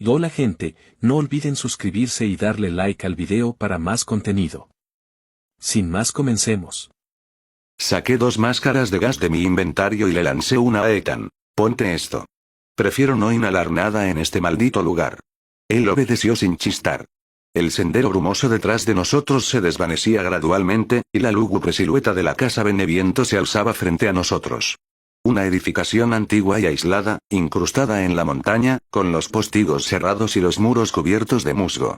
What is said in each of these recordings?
Y hola gente, no olviden suscribirse y darle like al video para más contenido. Sin más, comencemos. Saqué 2 máscaras de gas de mi inventario y le lancé una a Ethan. Ponte esto. Prefiero no inhalar nada en este maldito lugar. Él obedeció sin chistar. El sendero brumoso detrás de nosotros se desvanecía gradualmente, y la lúgubre silueta de la casa Beneviento se alzaba frente a nosotros. Una edificación antigua y aislada, incrustada en la montaña, con los postigos cerrados y los muros cubiertos de musgo.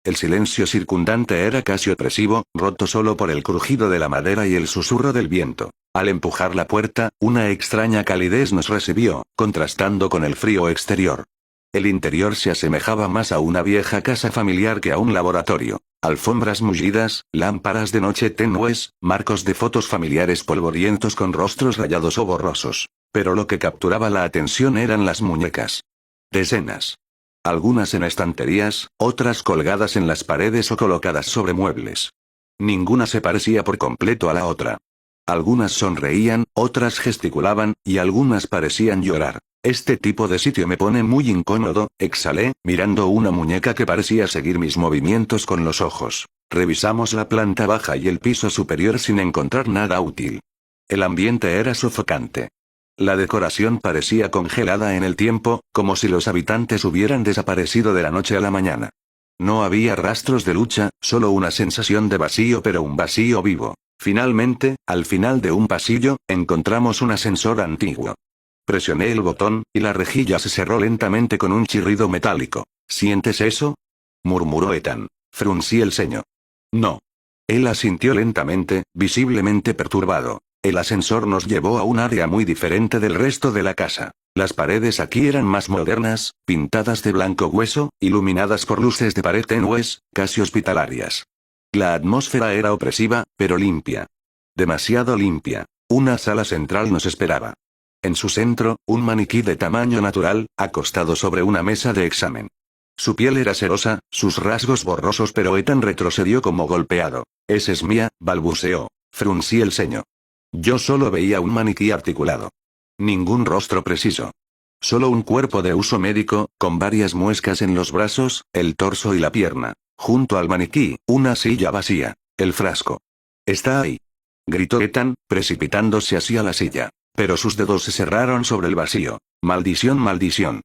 El silencio circundante era casi opresivo, roto solo por el crujido de la madera y el susurro del viento. Al empujar la puerta, una extraña calidez nos recibió, contrastando con el frío exterior. El interior se asemejaba más a una vieja casa familiar que a un laboratorio. Alfombras mullidas, lámparas de noche tenues, marcos de fotos familiares polvorientos con rostros rayados o borrosos. Pero lo que capturaba la atención eran las muñecas. Decenas. Algunas en estanterías, otras colgadas en las paredes o colocadas sobre muebles. Ninguna se parecía por completo a la otra. Algunas sonreían, otras gesticulaban, y algunas parecían llorar. Este tipo de sitio me pone muy incómodo, exhalé, mirando una muñeca que parecía seguir mis movimientos con los ojos. Revisamos la planta baja y el piso superior sin encontrar nada útil. El ambiente era sofocante. La decoración parecía congelada en el tiempo, como si los habitantes hubieran desaparecido de la noche a la mañana. No había rastros de lucha, solo una sensación de vacío, pero un vacío vivo. Finalmente, al final de un pasillo, encontramos un ascensor antiguo. Presioné el botón, y la rejilla se cerró lentamente con un chirrido metálico. ¿Sientes eso?, murmuró Ethan. Fruncí el ceño. No. Él asintió lentamente, visiblemente perturbado. El ascensor nos llevó a un área muy diferente del resto de la casa. Las paredes aquí eran más modernas, pintadas de blanco hueso, iluminadas por luces de pared tenues, casi hospitalarias. La atmósfera era opresiva, pero limpia. Demasiado limpia. Una sala central nos esperaba. En su centro, un maniquí de tamaño natural, acostado sobre una mesa de examen. Su piel era cerosa, sus rasgos borrosos, pero Ethan retrocedió como golpeado. «Esa es mía», balbuceó. Fruncí el ceño. Yo solo veía un maniquí articulado. Ningún rostro preciso. Solo un cuerpo de uso médico, con varias muescas en los brazos, el torso y la pierna. Junto al maniquí, una silla vacía. El frasco. «Está ahí», gritó Ethan, precipitándose hacia la silla. Pero sus dedos se cerraron sobre el vacío. «Maldición, maldición».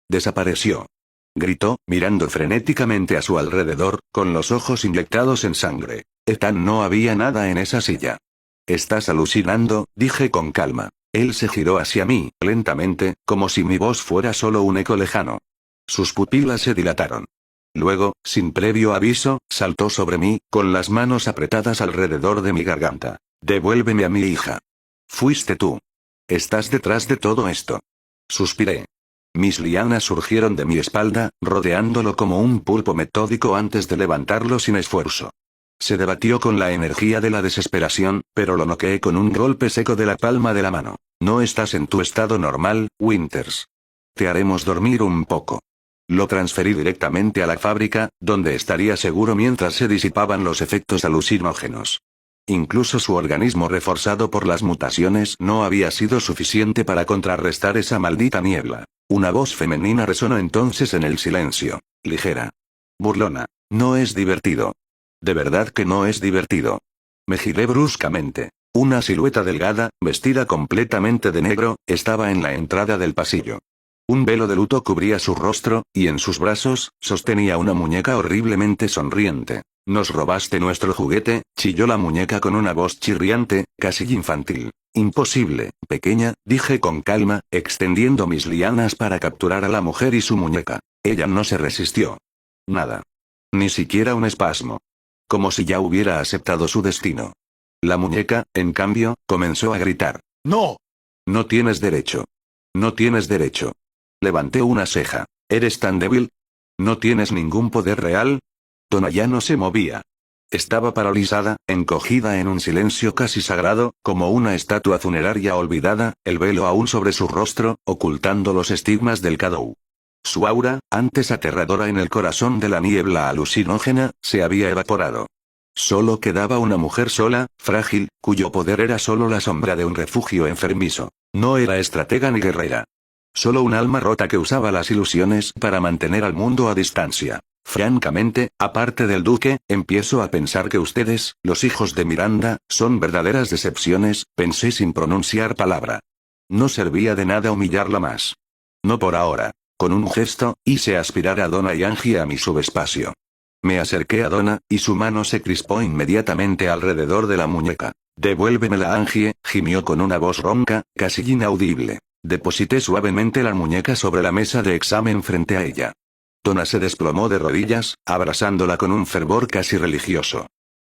Desapareció. Gritó, mirando frenéticamente a su alrededor, con los ojos inyectados en sangre. Ethan, no había nada en esa silla. «Estás alucinando», dije con calma. Él se giró hacia mí, lentamente, como si mi voz fuera solo un eco lejano. Sus pupilas se dilataron. Luego, sin previo aviso, saltó sobre mí, con las manos apretadas alrededor de mi garganta. «Devuélveme a mi hija». «Fuiste tú. Estás detrás de todo esto». Suspiré. Mis lianas surgieron de mi espalda, rodeándolo como un pulpo metódico antes de levantarlo sin esfuerzo. Se debatió con la energía de la desesperación, pero lo noqueé con un golpe seco de la palma de la mano. «No estás en tu estado normal, Winters. Te haremos dormir un poco». Lo transferí directamente a la fábrica, donde estaría seguro mientras se disipaban los efectos alucinógenos. Incluso su organismo reforzado por las mutaciones no había sido suficiente para contrarrestar esa maldita niebla. Una voz femenina resonó entonces en el silencio. Ligera. Burlona. «No es divertido». «De verdad que no es divertido». Me giré bruscamente. Una silueta delgada, vestida completamente de negro, estaba en la entrada del pasillo. Un velo de luto cubría su rostro, y en sus brazos, sostenía una muñeca horriblemente sonriente. «Nos robaste nuestro juguete», chilló la muñeca con una voz chirriante, casi infantil. «Imposible, pequeña», dije con calma, extendiendo mis lianas para capturar a la mujer y su muñeca. Ella no se resistió. Nada. Ni siquiera un espasmo. Como si ya hubiera aceptado su destino. La muñeca, en cambio, comenzó a gritar. «¡No! No tienes derecho. No tienes derecho». Levanté una ceja. «¿Eres tan débil? ¿No tienes ningún poder real?». Donna ya no se movía. Estaba paralizada, encogida en un silencio casi sagrado, como una estatua funeraria olvidada, el velo aún sobre su rostro, ocultando los estigmas del Cadou. Su aura, antes aterradora en el corazón de la niebla alucinógena, se había evaporado. Solo quedaba una mujer sola, frágil, cuyo poder era solo la sombra de un refugio enfermizo. No era estratega ni guerrera. Solo un alma rota que usaba las ilusiones para mantener al mundo a distancia. Francamente, aparte del duque, empiezo a pensar que ustedes, los hijos de Miranda, son verdaderas decepciones, pensé sin pronunciar palabra. No servía de nada humillarla más. No por ahora. Con un gesto, hice aspirar a Donna y Angie a mi subespacio. Me acerqué a Donna, y su mano se crispó inmediatamente alrededor de la muñeca. Devuélvemela, Angie, gimió con una voz ronca, casi inaudible. Deposité suavemente la muñeca sobre la mesa de examen frente a ella. Donna se desplomó de rodillas, abrazándola con un fervor casi religioso.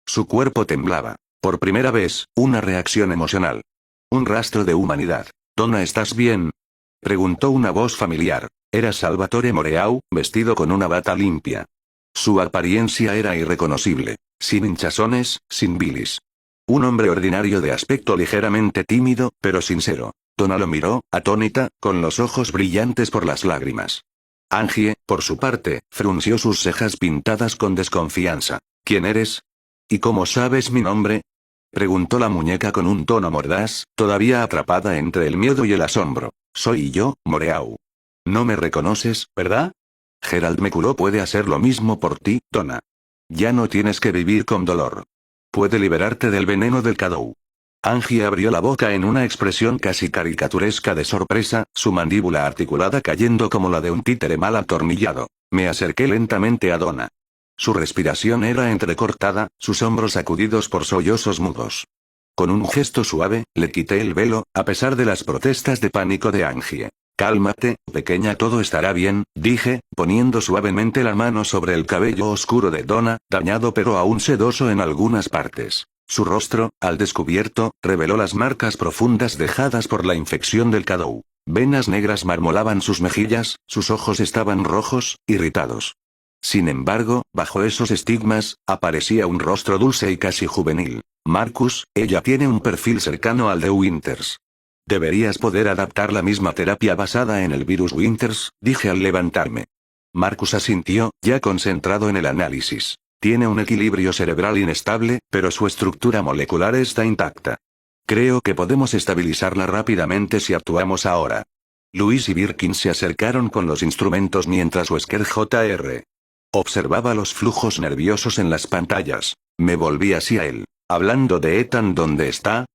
Su cuerpo temblaba. Por primera vez, una reacción emocional. Un rastro de humanidad. «Donna, ¿estás bien?», preguntó una voz familiar. Era Salvatore Moreau, vestido con una bata limpia. Su apariencia era irreconocible. Sin hinchazones, sin bilis. Un hombre ordinario de aspecto ligeramente tímido, pero sincero. Donna lo miró, atónita, con los ojos brillantes por las lágrimas. Angie, por su parte, frunció sus cejas pintadas con desconfianza. «¿Quién eres? ¿Y cómo sabes mi nombre?», preguntó la muñeca con un tono mordaz, todavía atrapada entre el miedo y el asombro. «Soy yo, Moreau. No me reconoces, ¿verdad? Gerald McCullough puede hacer lo mismo por ti, Donna. Ya no tienes que vivir con dolor. Puede liberarte del veneno del Cadou». Angie abrió la boca en una expresión casi caricaturesca de sorpresa, su mandíbula articulada cayendo como la de un títere mal atornillado. Me acerqué lentamente a Donna. Su respiración era entrecortada, sus hombros sacudidos por sollozos mudos. Con un gesto suave, le quité el velo, a pesar de las protestas de pánico de Angie. «Cálmate, pequeña, todo estará bien», dije, poniendo suavemente la mano sobre el cabello oscuro de Donna, dañado pero aún sedoso en algunas partes. Su rostro, al descubierto, reveló las marcas profundas dejadas por la infección del Cadou. Venas negras marmolaban sus mejillas, sus ojos estaban rojos, irritados. Sin embargo, bajo esos estigmas, aparecía un rostro dulce y casi juvenil. «Marcus, ella tiene un perfil cercano al de Winters. Deberías poder adaptar la misma terapia basada en el virus Winters», dije al levantarme. Marcus asintió, ya concentrado en el análisis. «Tiene un equilibrio cerebral inestable, pero su estructura molecular está intacta. Creo que podemos estabilizarla rápidamente si actuamos ahora». Luis y Birkin se acercaron con los instrumentos mientras Wesker Jr. observaba los flujos nerviosos en las pantallas. Me volví hacia él. «Hablando de Ethan, ¿dónde está?».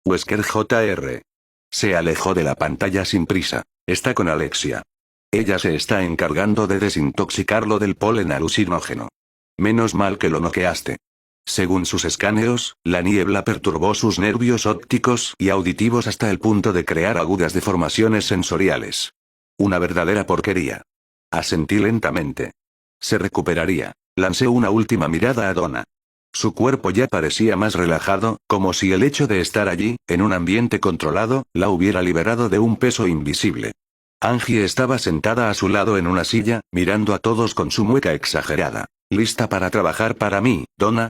Wesker Jr. se alejó de la pantalla sin prisa. «Está con Alexia. Ella se está encargando de desintoxicarlo del polen alucinógeno. Menos mal que lo noqueaste». Según sus escaneos, la niebla perturbó sus nervios ópticos y auditivos hasta el punto de crear agudas deformaciones sensoriales. Una verdadera porquería. Asentí lentamente. Se recuperaría. Lancé una última mirada a Donna. Su cuerpo ya parecía más relajado, como si el hecho de estar allí, en un ambiente controlado, la hubiera liberado de un peso invisible. Angie estaba sentada a su lado en una silla, mirando a todos con su mueca exagerada. «¿Lista para trabajar para mí, Donna?»,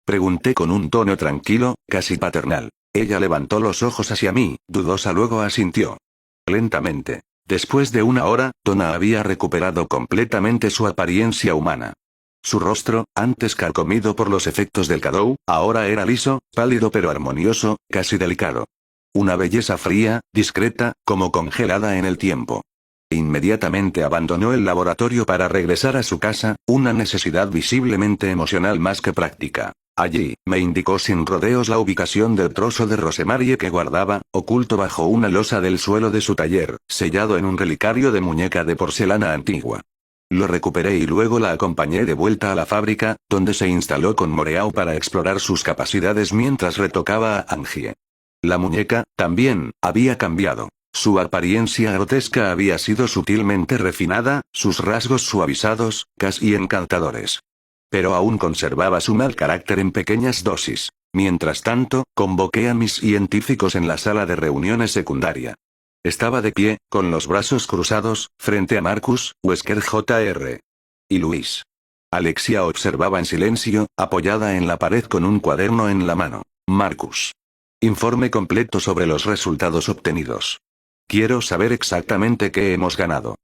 pregunté con un tono tranquilo, casi paternal. Ella levantó los ojos hacia mí, dudosa, luego asintió. Lentamente. Después de una hora, Donna había recuperado completamente su apariencia humana. Su rostro, antes carcomido por los efectos del Cadou, ahora era liso, pálido pero armonioso, casi delicado. Una belleza fría, discreta, como congelada en el tiempo. Inmediatamente abandonó el laboratorio para regresar a su casa, una necesidad visiblemente emocional más que práctica. Allí, me indicó sin rodeos la ubicación del trozo de rosemarie que guardaba, oculto bajo una losa del suelo de su taller, sellado en un relicario de muñeca de porcelana antigua. Lo recuperé y luego la acompañé de vuelta a la fábrica, donde se instaló con Moreau para explorar sus capacidades mientras retocaba a Angie. La muñeca, también, había cambiado. Su apariencia grotesca había sido sutilmente refinada, sus rasgos suavizados, casi encantadores. Pero aún conservaba su mal carácter en pequeñas dosis. Mientras tanto, convoqué a mis científicos en la sala de reuniones secundaria. Estaba de pie, con los brazos cruzados, frente a Marcus, Wesker Jr. y Luis. Alexia observaba en silencio, apoyada en la pared con un cuaderno en la mano. «Marcus. Informe completo sobre los resultados obtenidos. Quiero saber exactamente qué hemos ganado».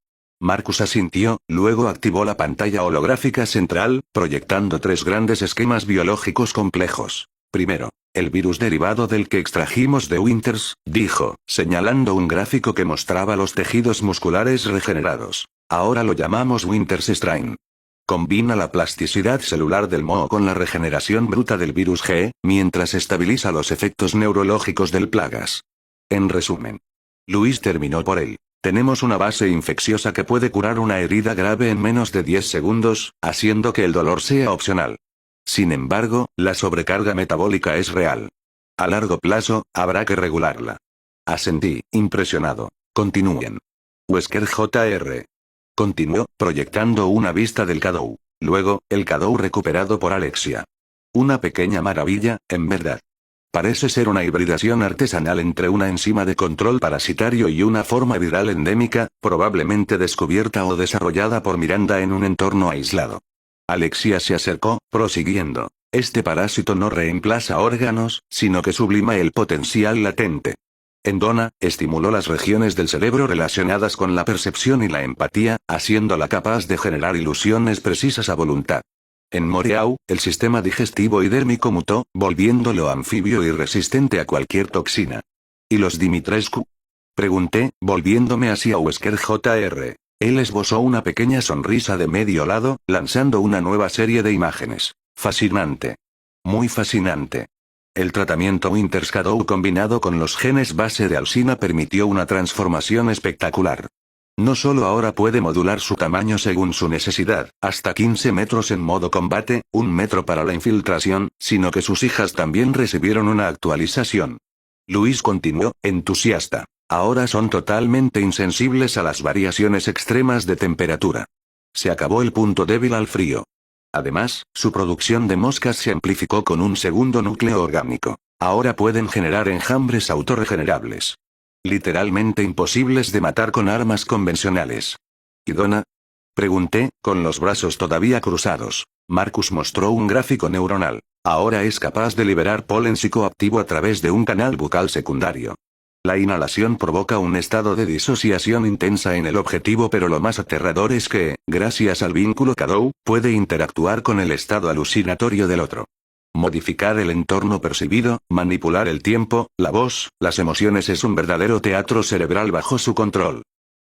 Marcus asintió, luego activó la pantalla holográfica central, proyectando 3 grandes esquemas biológicos complejos. Primero, el virus derivado del que extrajimos de Winters, dijo, señalando un gráfico que mostraba los tejidos musculares regenerados. Ahora lo llamamos Winters Strain. Combina la plasticidad celular del moho con la regeneración bruta del virus G, mientras estabiliza los efectos neurológicos del plagas. En resumen, Luis terminó por él. Tenemos una base infecciosa que puede curar una herida grave en menos de 10 segundos, haciendo que el dolor sea opcional. Sin embargo, la sobrecarga metabólica es real. A largo plazo, habrá que regularla. Asentí, impresionado. Continúen. Wesker Jr. Continuó, proyectando una vista del Cadou. Luego, el Cadou recuperado por Alexia. Una pequeña maravilla, en verdad. Parece ser una hibridación artesanal entre una enzima de control parasitario y una forma viral endémica, probablemente descubierta o desarrollada por Miranda en un entorno aislado. Alexia se acercó, prosiguiendo. Este parásito no reemplaza órganos, sino que sublima el potencial latente. En Donna, estimuló las regiones del cerebro relacionadas con la percepción y la empatía, haciéndola capaz de generar ilusiones precisas a voluntad. En Moreau, el sistema digestivo y dérmico mutó, volviéndolo anfibio y resistente a cualquier toxina. ¿Y los Dimitrescu? Pregunté, volviéndome hacia Wesker Jr. Él esbozó una pequeña sonrisa de medio lado, lanzando una nueva serie de imágenes. Fascinante. Muy fascinante. El tratamiento Winters Cadou combinado con los genes base de Alsina permitió una transformación espectacular. No solo ahora puede modular su tamaño según su necesidad, hasta 15 metros en modo combate, 1 metro para la infiltración, sino que sus hijas también recibieron una actualización. Luis continuó, entusiasta. Ahora son totalmente insensibles a las variaciones extremas de temperatura. Se acabó el punto débil al frío. Además, su producción de moscas se amplificó con un segundo núcleo orgánico. Ahora pueden generar enjambres autorregenerables. Literalmente imposibles de matar con armas convencionales. ¿Y Donna? Pregunté, con los brazos todavía cruzados. Marcus mostró un gráfico neuronal. Ahora es capaz de liberar polen psicoactivo a través de un canal bucal secundario. La inhalación provoca un estado de disociación intensa en el objetivo, pero lo más aterrador es que, gracias al vínculo Cadou, puede interactuar con el estado alucinatorio del otro. Modificar el entorno percibido, manipular el tiempo, la voz, las emociones es un verdadero teatro cerebral bajo su control.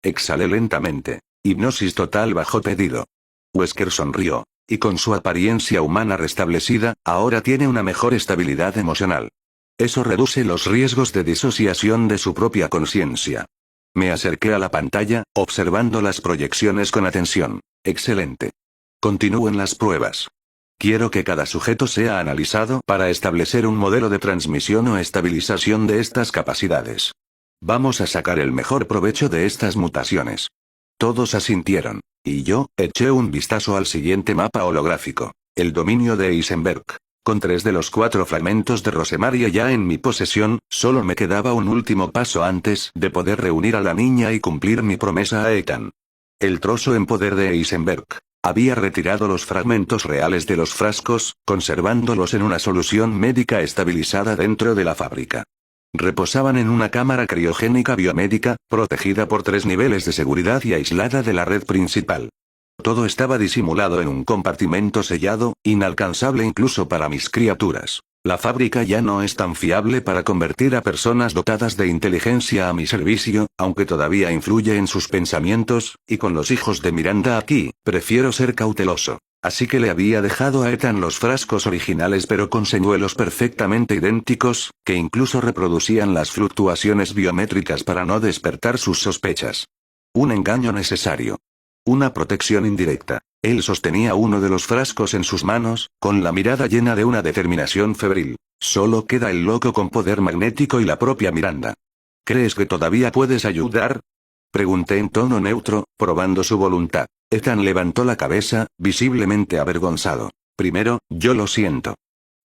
Exhalé lentamente. Hipnosis total bajo pedido. Wesker sonrió. Y con su apariencia humana restablecida, ahora tiene una mejor estabilidad emocional. Eso reduce los riesgos de disociación de su propia conciencia. Me acerqué a la pantalla, observando las proyecciones con atención. Excelente. Continúen las pruebas. Quiero que cada sujeto sea analizado para establecer un modelo de transmisión o estabilización de estas capacidades. Vamos a sacar el mejor provecho de estas mutaciones. Todos asintieron. Y yo, eché un vistazo al siguiente mapa holográfico. El dominio de Eisenberg. Con 3 de los 4 fragmentos de Rosemaria ya en mi posesión, solo me quedaba un último paso antes de poder reunir a la niña y cumplir mi promesa a Ethan. El trozo en poder de Eisenberg. Había retirado los fragmentos reales de los frascos, conservándolos en una solución médica estabilizada dentro de la fábrica. Reposaban en una cámara criogénica biomédica, protegida por 3 niveles de seguridad y aislada de la red principal. Todo estaba disimulado en un compartimento sellado, inalcanzable incluso para mis criaturas. La fábrica ya no es tan fiable para convertir a personas dotadas de inteligencia a mi servicio, aunque todavía influye en sus pensamientos, y con los hijos de Miranda aquí, prefiero ser cauteloso. Así que le había dejado a Ethan los frascos originales pero con señuelos perfectamente idénticos, que incluso reproducían las fluctuaciones biométricas para no despertar sus sospechas. Un engaño necesario. Una protección indirecta. Él sostenía uno de los frascos en sus manos, con la mirada llena de una determinación febril. Solo queda el loco con poder magnético y la propia Miranda. ¿Crees que todavía puedes ayudar? Pregunté en tono neutro, probando su voluntad. Ethan levantó la cabeza, visiblemente avergonzado. Primero, yo lo siento.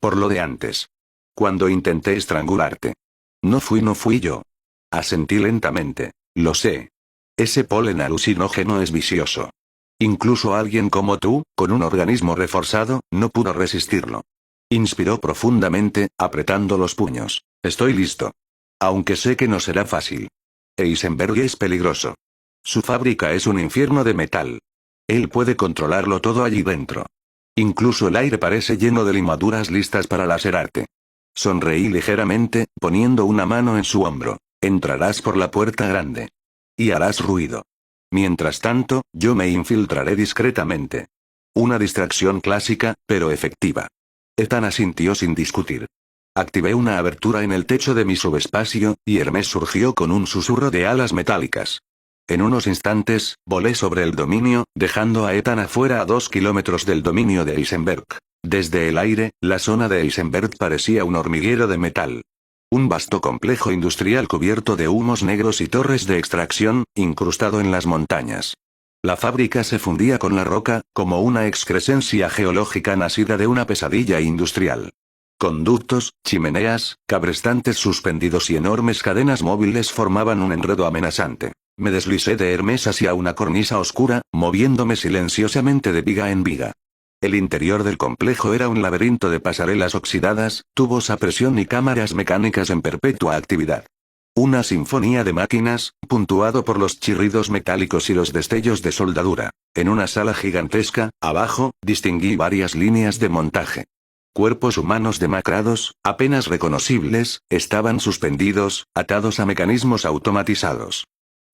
Por lo de antes. Cuando intenté estrangularte. No fui yo. Asentí lentamente. Lo sé. Ese polen alucinógeno es vicioso. Incluso alguien como tú, con un organismo reforzado, no pudo resistirlo. Inspiró profundamente, apretando los puños. Estoy listo. Aunque sé que no será fácil. Eisenberg es peligroso. Su fábrica es un infierno de metal. Él puede controlarlo todo allí dentro. Incluso el aire parece lleno de limaduras listas para lacerarte. Sonreí ligeramente, poniendo una mano en su hombro. Entrarás por la puerta grande. Y harás ruido. Mientras tanto, yo me infiltraré discretamente. Una distracción clásica, pero efectiva. Ethan asintió sin discutir. Activé una abertura en el techo de mi subespacio, y Hermes surgió con un susurro de alas metálicas. En unos instantes, volé sobre el dominio, dejando a Ethan afuera a 2 kilómetros del dominio de Eisenberg. Desde el aire, la zona de Eisenberg parecía un hormiguero de metal. Un vasto complejo industrial cubierto de humos negros y torres de extracción, incrustado en las montañas. La fábrica se fundía con la roca, como una excrescencia geológica nacida de una pesadilla industrial. Conductos, chimeneas, cabrestantes suspendidos y enormes cadenas móviles formaban un enredo amenazante. Me deslicé de Hermes hacia una cornisa oscura, moviéndome silenciosamente de viga en viga. El interior del complejo era un laberinto de pasarelas oxidadas, tubos a presión y cámaras mecánicas en perpetua actividad. Una sinfonía de máquinas, puntuado por los chirridos metálicos y los destellos de soldadura. En una sala gigantesca, abajo, distinguí varias líneas de montaje. Cuerpos humanos demacrados, apenas reconocibles, estaban suspendidos, atados a mecanismos automatizados.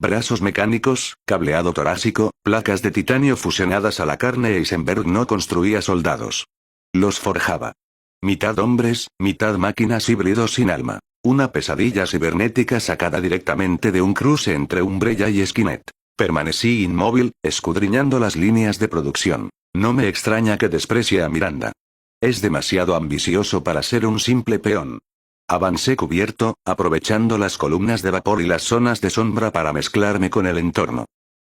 Brazos mecánicos, cableado torácico, placas de titanio fusionadas a la carne. Eisenberg no construía soldados. Los forjaba. Mitad hombres, mitad máquinas híbridos sin alma. Una pesadilla cibernética sacada directamente de un cruce entre Umbrella y Skynet. Permanecí inmóvil, escudriñando las líneas de producción. No me extraña que desprecie a Miranda. Es demasiado ambicioso para ser un simple peón. Avancé cubierto, aprovechando las columnas de vapor y las zonas de sombra para mezclarme con el entorno.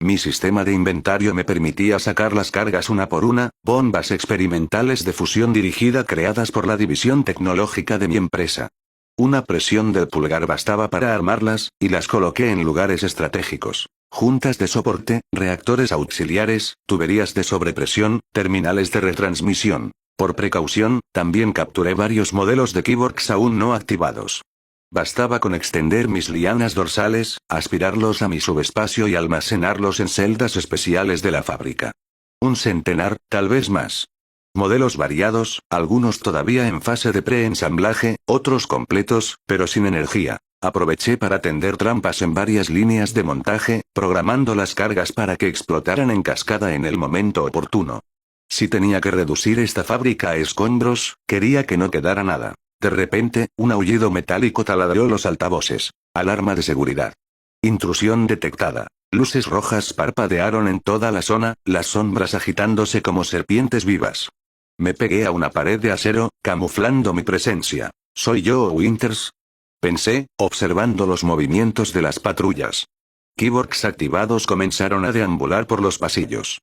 Mi sistema de inventario me permitía sacar las cargas una por una, bombas experimentales de fusión dirigida creadas por la división tecnológica de mi empresa. Una presión del pulgar bastaba para armarlas, y las coloqué en lugares estratégicos. Juntas de soporte, reactores auxiliares, tuberías de sobrepresión, terminales de retransmisión. Por precaución, también capturé varios modelos de Kyborgs aún no activados. Bastaba con extender mis lianas dorsales, aspirarlos a mi subespacio y almacenarlos en celdas especiales de la fábrica. Un centenar, tal vez más. Modelos variados, algunos todavía en fase de preensamblaje, otros completos, pero sin energía. Aproveché para tender trampas en varias líneas de montaje, programando las cargas para que explotaran en cascada en el momento oportuno. Si tenía que reducir esta fábrica a escombros, quería que no quedara nada. De repente, un aullido metálico taladreó los altavoces. Alarma de seguridad. Intrusión detectada. Luces rojas parpadearon en toda la zona, las sombras agitándose como serpientes vivas. Me pegué a una pared de acero, camuflando mi presencia. ¿Soy yo Winters? Pensé, observando los movimientos de las patrullas. Kyborgs activados comenzaron a deambular por los pasillos.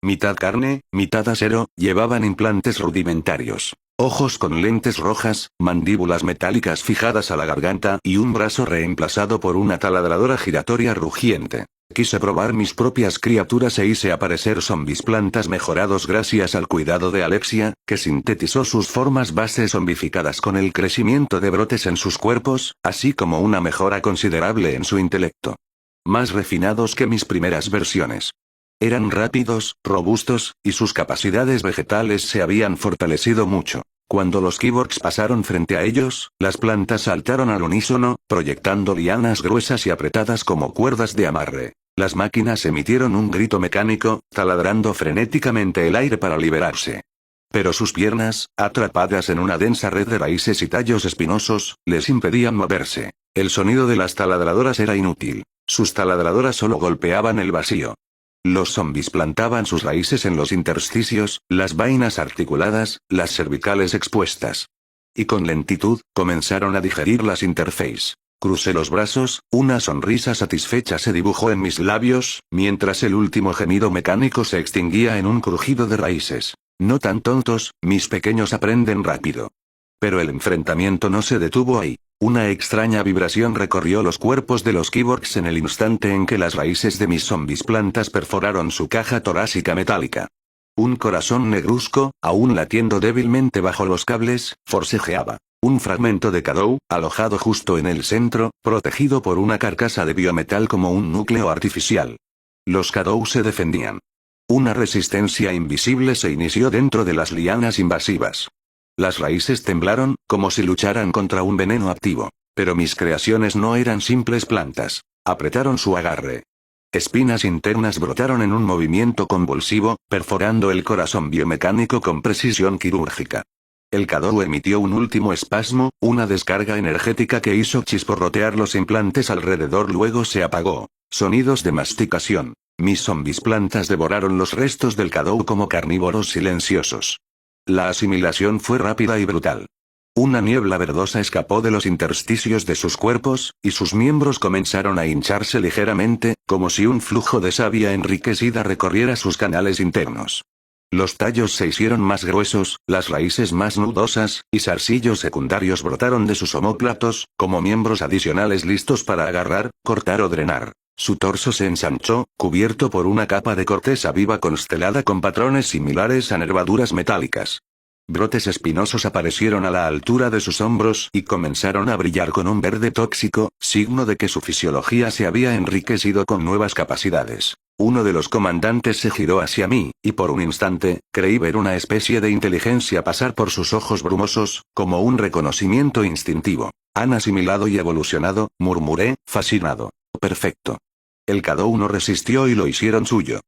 Mitad carne, mitad acero, llevaban implantes rudimentarios. Ojos con lentes rojas, mandíbulas metálicas fijadas a la garganta y un brazo reemplazado por una taladradora giratoria rugiente. Quise probar mis propias criaturas e hice aparecer zombis plantas mejorados gracias al cuidado de Alexia, que sintetizó sus formas base zombificadas con el crecimiento de brotes en sus cuerpos, así como una mejora considerable en su intelecto. Más refinados que mis primeras versiones. Eran rápidos, robustos, y sus capacidades vegetales se habían fortalecido mucho. Cuando los Kyborgs pasaron frente a ellos, las plantas saltaron al unísono, proyectando lianas gruesas y apretadas como cuerdas de amarre. Las máquinas emitieron un grito mecánico, taladrando frenéticamente el aire para liberarse. Pero sus piernas, atrapadas en una densa red de raíces y tallos espinosos, les impedían moverse. El sonido de las taladradoras era inútil. Sus taladradoras solo golpeaban el vacío. Los zombis plantaban sus raíces en los intersticios, las vainas articuladas, las cervicales expuestas. Y con lentitud, comenzaron a digerir las interface. Crucé los brazos, una sonrisa satisfecha se dibujó en mis labios, mientras el último gemido mecánico se extinguía en un crujido de raíces. No tan tontos, mis pequeños aprenden rápido. Pero el enfrentamiento no se detuvo ahí. Una extraña vibración recorrió los cuerpos de los Kyborgs en el instante en que las raíces de mis zombis plantas perforaron su caja torácica metálica. Un corazón negruzco, aún latiendo débilmente bajo los cables, forcejeaba. Un fragmento de Cadou, alojado justo en el centro, protegido por una carcasa de biometal como un núcleo artificial. Los Cadou se defendían. Una resistencia invisible se inició dentro de las lianas invasivas. Las raíces temblaron, como si lucharan contra un veneno activo. Pero mis creaciones no eran simples plantas. Apretaron su agarre. Espinas internas brotaron en un movimiento convulsivo, perforando el corazón biomecánico con precisión quirúrgica. El Kadou emitió un último espasmo, una descarga energética que hizo chisporrotear los implantes alrededor, luego se apagó. Sonidos de masticación. Mis zombies plantas devoraron los restos del Kadou como carnívoros silenciosos. La asimilación fue rápida y brutal. Una niebla verdosa escapó de los intersticios de sus cuerpos, y sus miembros comenzaron a hincharse ligeramente, como si un flujo de savia enriquecida recorriera sus canales internos. Los tallos se hicieron más gruesos, las raíces más nudosas, y zarcillos secundarios brotaron de sus omóplatos, como miembros adicionales listos para agarrar, cortar o drenar. Su torso se ensanchó, cubierto por una capa de corteza viva constelada con patrones similares a nervaduras metálicas. Brotes espinosos aparecieron a la altura de sus hombros y comenzaron a brillar con un verde tóxico, signo de que su fisiología se había enriquecido con nuevas capacidades. Uno de los comandantes se giró hacia mí, y por un instante, creí ver una especie de inteligencia pasar por sus ojos brumosos, como un reconocimiento instintivo. Han asimilado y evolucionado, murmuré, fascinado. Perfecto. El Kadou no resistió y lo hicieron suyo.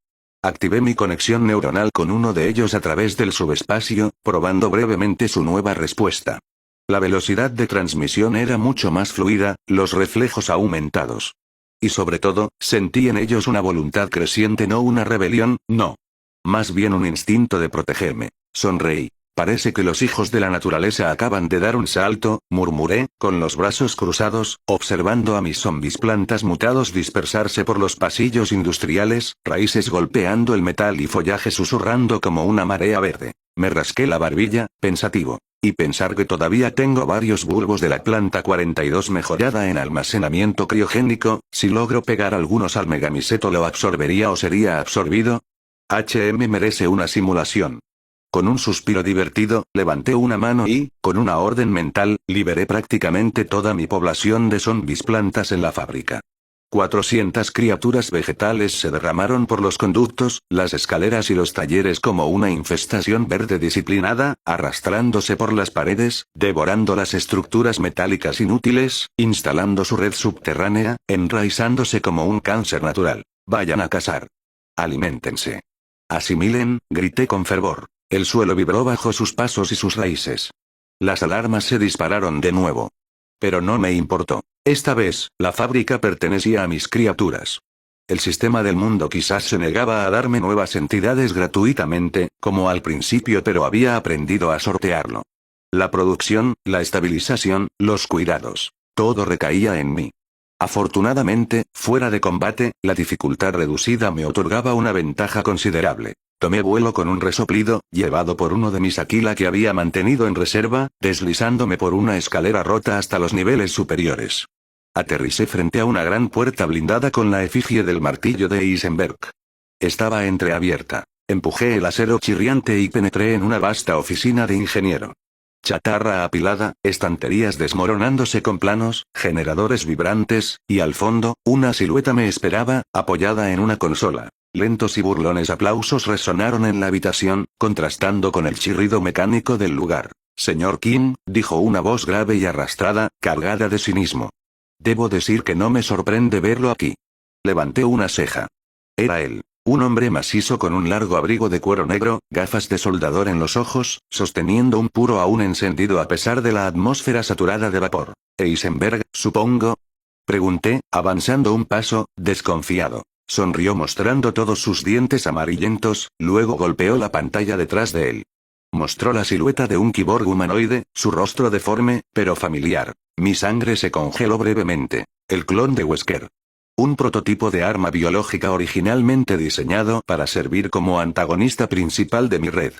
Activé mi conexión neuronal con uno de ellos a través del subespacio, probando brevemente su nueva respuesta. La velocidad de transmisión era mucho más fluida, los reflejos aumentados. Y sobre todo, sentí en ellos una voluntad creciente, no una rebelión, no. Más bien un instinto de protegerme. Sonreí. Parece que los hijos de la naturaleza acaban de dar un salto, murmuré, con los brazos cruzados, observando a mis zombies plantas mutados dispersarse por los pasillos industriales, raíces golpeando el metal y follaje susurrando como una marea verde. Me rasqué la barbilla, pensativo. Y pensar que todavía tengo varios bulbos de la planta 42 mejorada en almacenamiento criogénico, si logro pegar algunos al megamiseto lo absorbería o sería absorbido. Merece una simulación. Con un suspiro divertido, levanté una mano y, con una orden mental, liberé prácticamente toda mi población de zombies plantas en la fábrica. 400 criaturas vegetales se derramaron por los conductos, las escaleras y los talleres como una infestación verde disciplinada, arrastrándose por las paredes, devorando las estructuras metálicas inútiles, instalando su red subterránea, enraizándose como un cáncer natural. Vayan a cazar. Aliméntense. Asimilen, grité con fervor. El suelo vibró bajo sus pasos y sus raíces. Las alarmas se dispararon de nuevo. Pero no me importó. Esta vez, la fábrica pertenecía a mis criaturas. El sistema del mundo quizás se negaba a darme nuevas entidades gratuitamente, como al principio, pero había aprendido a sortearlo. La producción, la estabilización, los cuidados. Todo recaía en mí. Afortunadamente, fuera de combate, la dificultad reducida me otorgaba una ventaja considerable. Tomé vuelo con un resoplido, llevado por uno de mis Aquila que había mantenido en reserva, deslizándome por una escalera rota hasta los niveles superiores. Aterricé frente a una gran puerta blindada con la efigie del martillo de Heisenberg. Estaba entreabierta. Empujé el acero chirriante y penetré en una vasta oficina de ingeniero. Chatarra apilada, estanterías desmoronándose con planos, generadores vibrantes, y al fondo, una silueta me esperaba, apoyada en una consola. Lentos y burlones aplausos resonaron en la habitación, contrastando con el chirrido mecánico del lugar. Señor Kim, dijo una voz grave y arrastrada, cargada de cinismo. Debo decir que no me sorprende verlo aquí. Levanté una ceja. Era él. Un hombre macizo con un largo abrigo de cuero negro, gafas de soldador en los ojos, sosteniendo un puro aún encendido a pesar de la atmósfera saturada de vapor. Heisenberg, supongo. Pregunté, avanzando un paso, desconfiado. Sonrió mostrando todos sus dientes amarillentos, luego golpeó la pantalla detrás de él. Mostró la silueta de un cyborg humanoide, su rostro deforme, pero familiar. Mi sangre se congeló brevemente. El clon de Wesker. Un prototipo de arma biológica originalmente diseñado para servir como antagonista principal de mi red.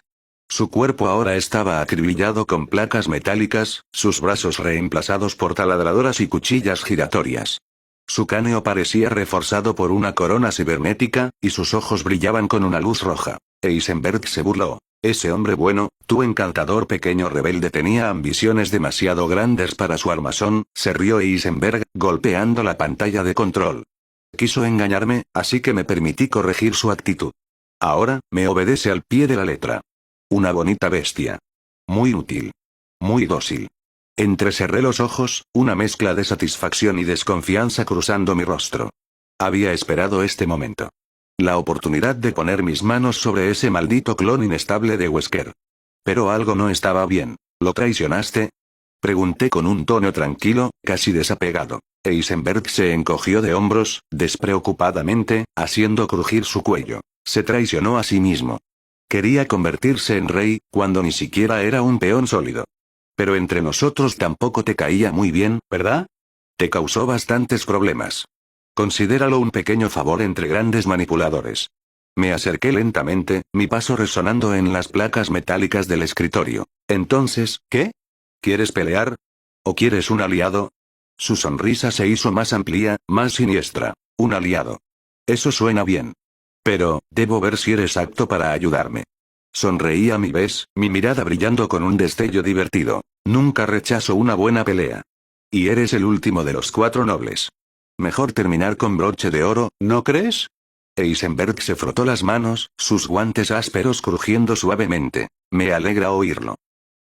Su cuerpo ahora estaba acribillado con placas metálicas, sus brazos reemplazados por taladradoras y cuchillas giratorias. Su cráneo parecía reforzado por una corona cibernética, y sus ojos brillaban con una luz roja. Heisenberg se burló. Ese hombre bueno, tu encantador pequeño rebelde tenía ambiciones demasiado grandes para su armazón, se rió Heisenberg, golpeando la pantalla de control. Quiso engañarme, así que me permití corregir su actitud. Ahora, me obedece al pie de la letra. Una bonita bestia. Muy útil. Muy dócil. Entrecerré los ojos, una mezcla de satisfacción y desconfianza cruzando mi rostro. Había esperado este momento. La oportunidad de poner mis manos sobre ese maldito clon inestable de Wesker. Pero algo no estaba bien. ¿Lo traicionaste? Pregunté con un tono tranquilo, casi desapegado. Eisenberg se encogió de hombros, despreocupadamente, haciendo crujir su cuello. Se traicionó a sí mismo. Quería convertirse en rey, cuando ni siquiera era un peón sólido. Pero entre nosotros tampoco te caía muy bien, ¿verdad? Te causó bastantes problemas. Considéralo un pequeño favor entre grandes manipuladores. Me acerqué lentamente, mi paso resonando en las placas metálicas del escritorio. Entonces, ¿qué? ¿Quieres pelear? ¿O quieres un aliado? Su sonrisa se hizo más amplia, más siniestra. Un aliado. Eso suena bien. Pero, debo ver si eres apto para ayudarme. Sonreí a mi vez, mi mirada brillando con un destello divertido. Nunca rechazo una buena pelea. Y eres el último de los 4 nobles. Mejor terminar con broche de oro, ¿no crees? Eisenberg se frotó las manos, sus guantes ásperos crujiendo suavemente. Me alegra oírlo.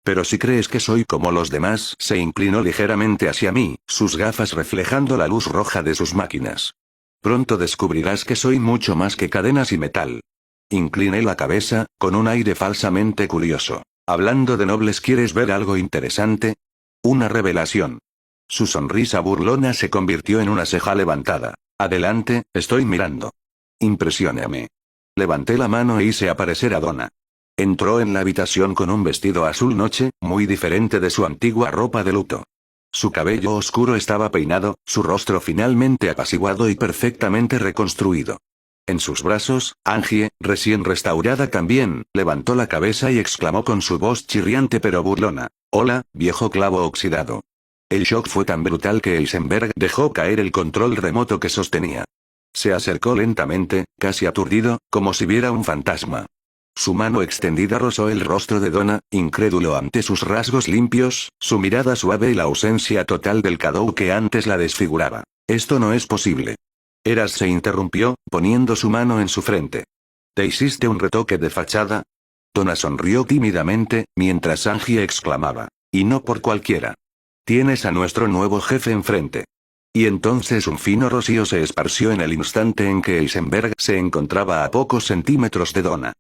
Pero si crees que soy como los demás, se inclinó ligeramente hacia mí, sus gafas reflejando la luz roja de sus máquinas. Pronto descubrirás que soy mucho más que cadenas y metal. Incliné la cabeza, con un aire falsamente curioso. Hablando de nobles, ¿quieres ver algo interesante? Una revelación. Su sonrisa burlona se convirtió en una ceja levantada. Adelante, estoy mirando. Impresióname. Levanté la mano e hice aparecer a Donna. Entró en la habitación con un vestido azul noche, muy diferente de su antigua ropa de luto. Su cabello oscuro estaba peinado, su rostro finalmente apaciguado y perfectamente reconstruido. En sus brazos, Angie, recién restaurada también, levantó la cabeza y exclamó con su voz chirriante pero burlona: «Hola, viejo clavo oxidado». El shock fue tan brutal que Eisenberg dejó caer el control remoto que sostenía. Se acercó lentamente, casi aturdido, como si viera un fantasma. Su mano extendida rozó el rostro de Donna, incrédulo ante sus rasgos limpios, su mirada suave y la ausencia total del cadeau que antes la desfiguraba. «Esto no es posible». Eras se interrumpió, poniendo su mano en su frente. ¿Te hiciste un retoque de fachada? Donna sonrió tímidamente, mientras Angie exclamaba: «Y no por cualquiera. Tienes a nuestro nuevo jefe enfrente». Y entonces un fino rocío se esparció en el instante en que Eisenberg se encontraba a pocos centímetros de Donna.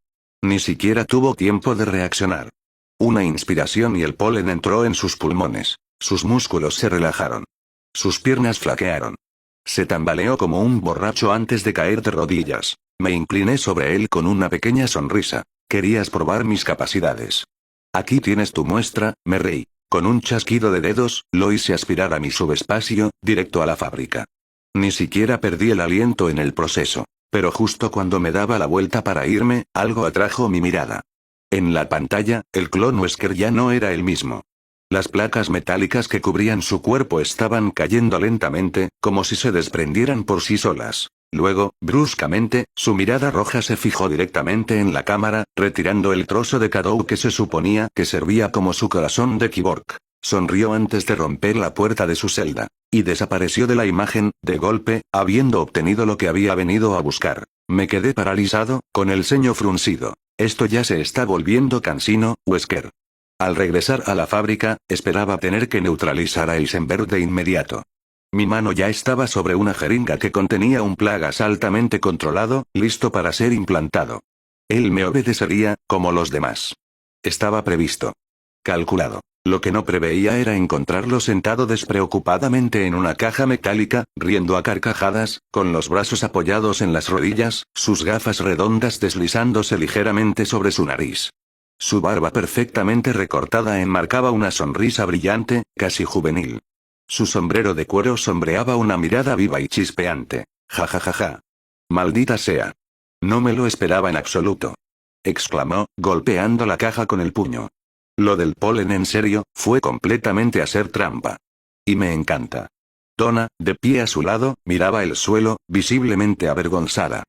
Ni siquiera tuvo tiempo de reaccionar. Una inspiración y el polen entró en sus pulmones. Sus músculos se relajaron. Sus piernas flaquearon. Se tambaleó como un borracho antes de caer de rodillas. Me incliné sobre él con una pequeña sonrisa. «Querías probar mis capacidades. Aquí tienes tu muestra», me reí. Con un chasquido de dedos, lo hice aspirar a mi subespacio, directo a la fábrica. Ni siquiera perdí el aliento en el proceso. Pero justo cuando me daba la vuelta para irme, algo atrajo mi mirada. En la pantalla, el clon Wesker ya no era el mismo. Las placas metálicas que cubrían su cuerpo estaban cayendo lentamente, como si se desprendieran por sí solas. Luego, bruscamente, su mirada roja se fijó directamente en la cámara, retirando el trozo de cadeau que se suponía que servía como su corazón de Kyborg. Sonrió antes de romper la puerta de su celda. Y desapareció de la imagen, de golpe, habiendo obtenido lo que había venido a buscar. Me quedé paralizado, con el ceño fruncido. Esto ya se está volviendo cansino, Wesker. Al regresar a la fábrica, esperaba tener que neutralizar a Eisenberg de inmediato. Mi mano ya estaba sobre una jeringa que contenía un plagas altamente controlado, listo para ser implantado. Él me obedecería, como los demás. Estaba previsto. Calculado. Lo que no preveía era encontrarlo sentado despreocupadamente en una caja metálica, riendo a carcajadas, con los brazos apoyados en las rodillas, sus gafas redondas deslizándose ligeramente sobre su nariz. Su barba perfectamente recortada enmarcaba una sonrisa brillante, casi juvenil. Su sombrero de cuero sombreaba una mirada viva y chispeante. «Ja ja ja ja. Maldita sea. No me lo esperaba en absoluto», exclamó, golpeando la caja con el puño. Lo del polen en serio, fue completamente hacer trampa. Y me encanta. Donna, de pie a su lado, miraba el suelo, visiblemente avergonzada.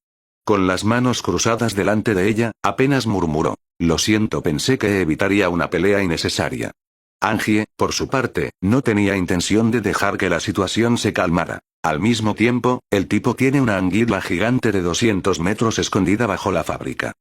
Con las manos cruzadas delante de ella, apenas murmuró: «Lo siento, pensé que evitaría una pelea innecesaria». Angie, por su parte, no tenía intención de dejar que la situación se calmara. Al mismo tiempo, el tipo tiene una anguila gigante de 200 metros escondida bajo la fábrica.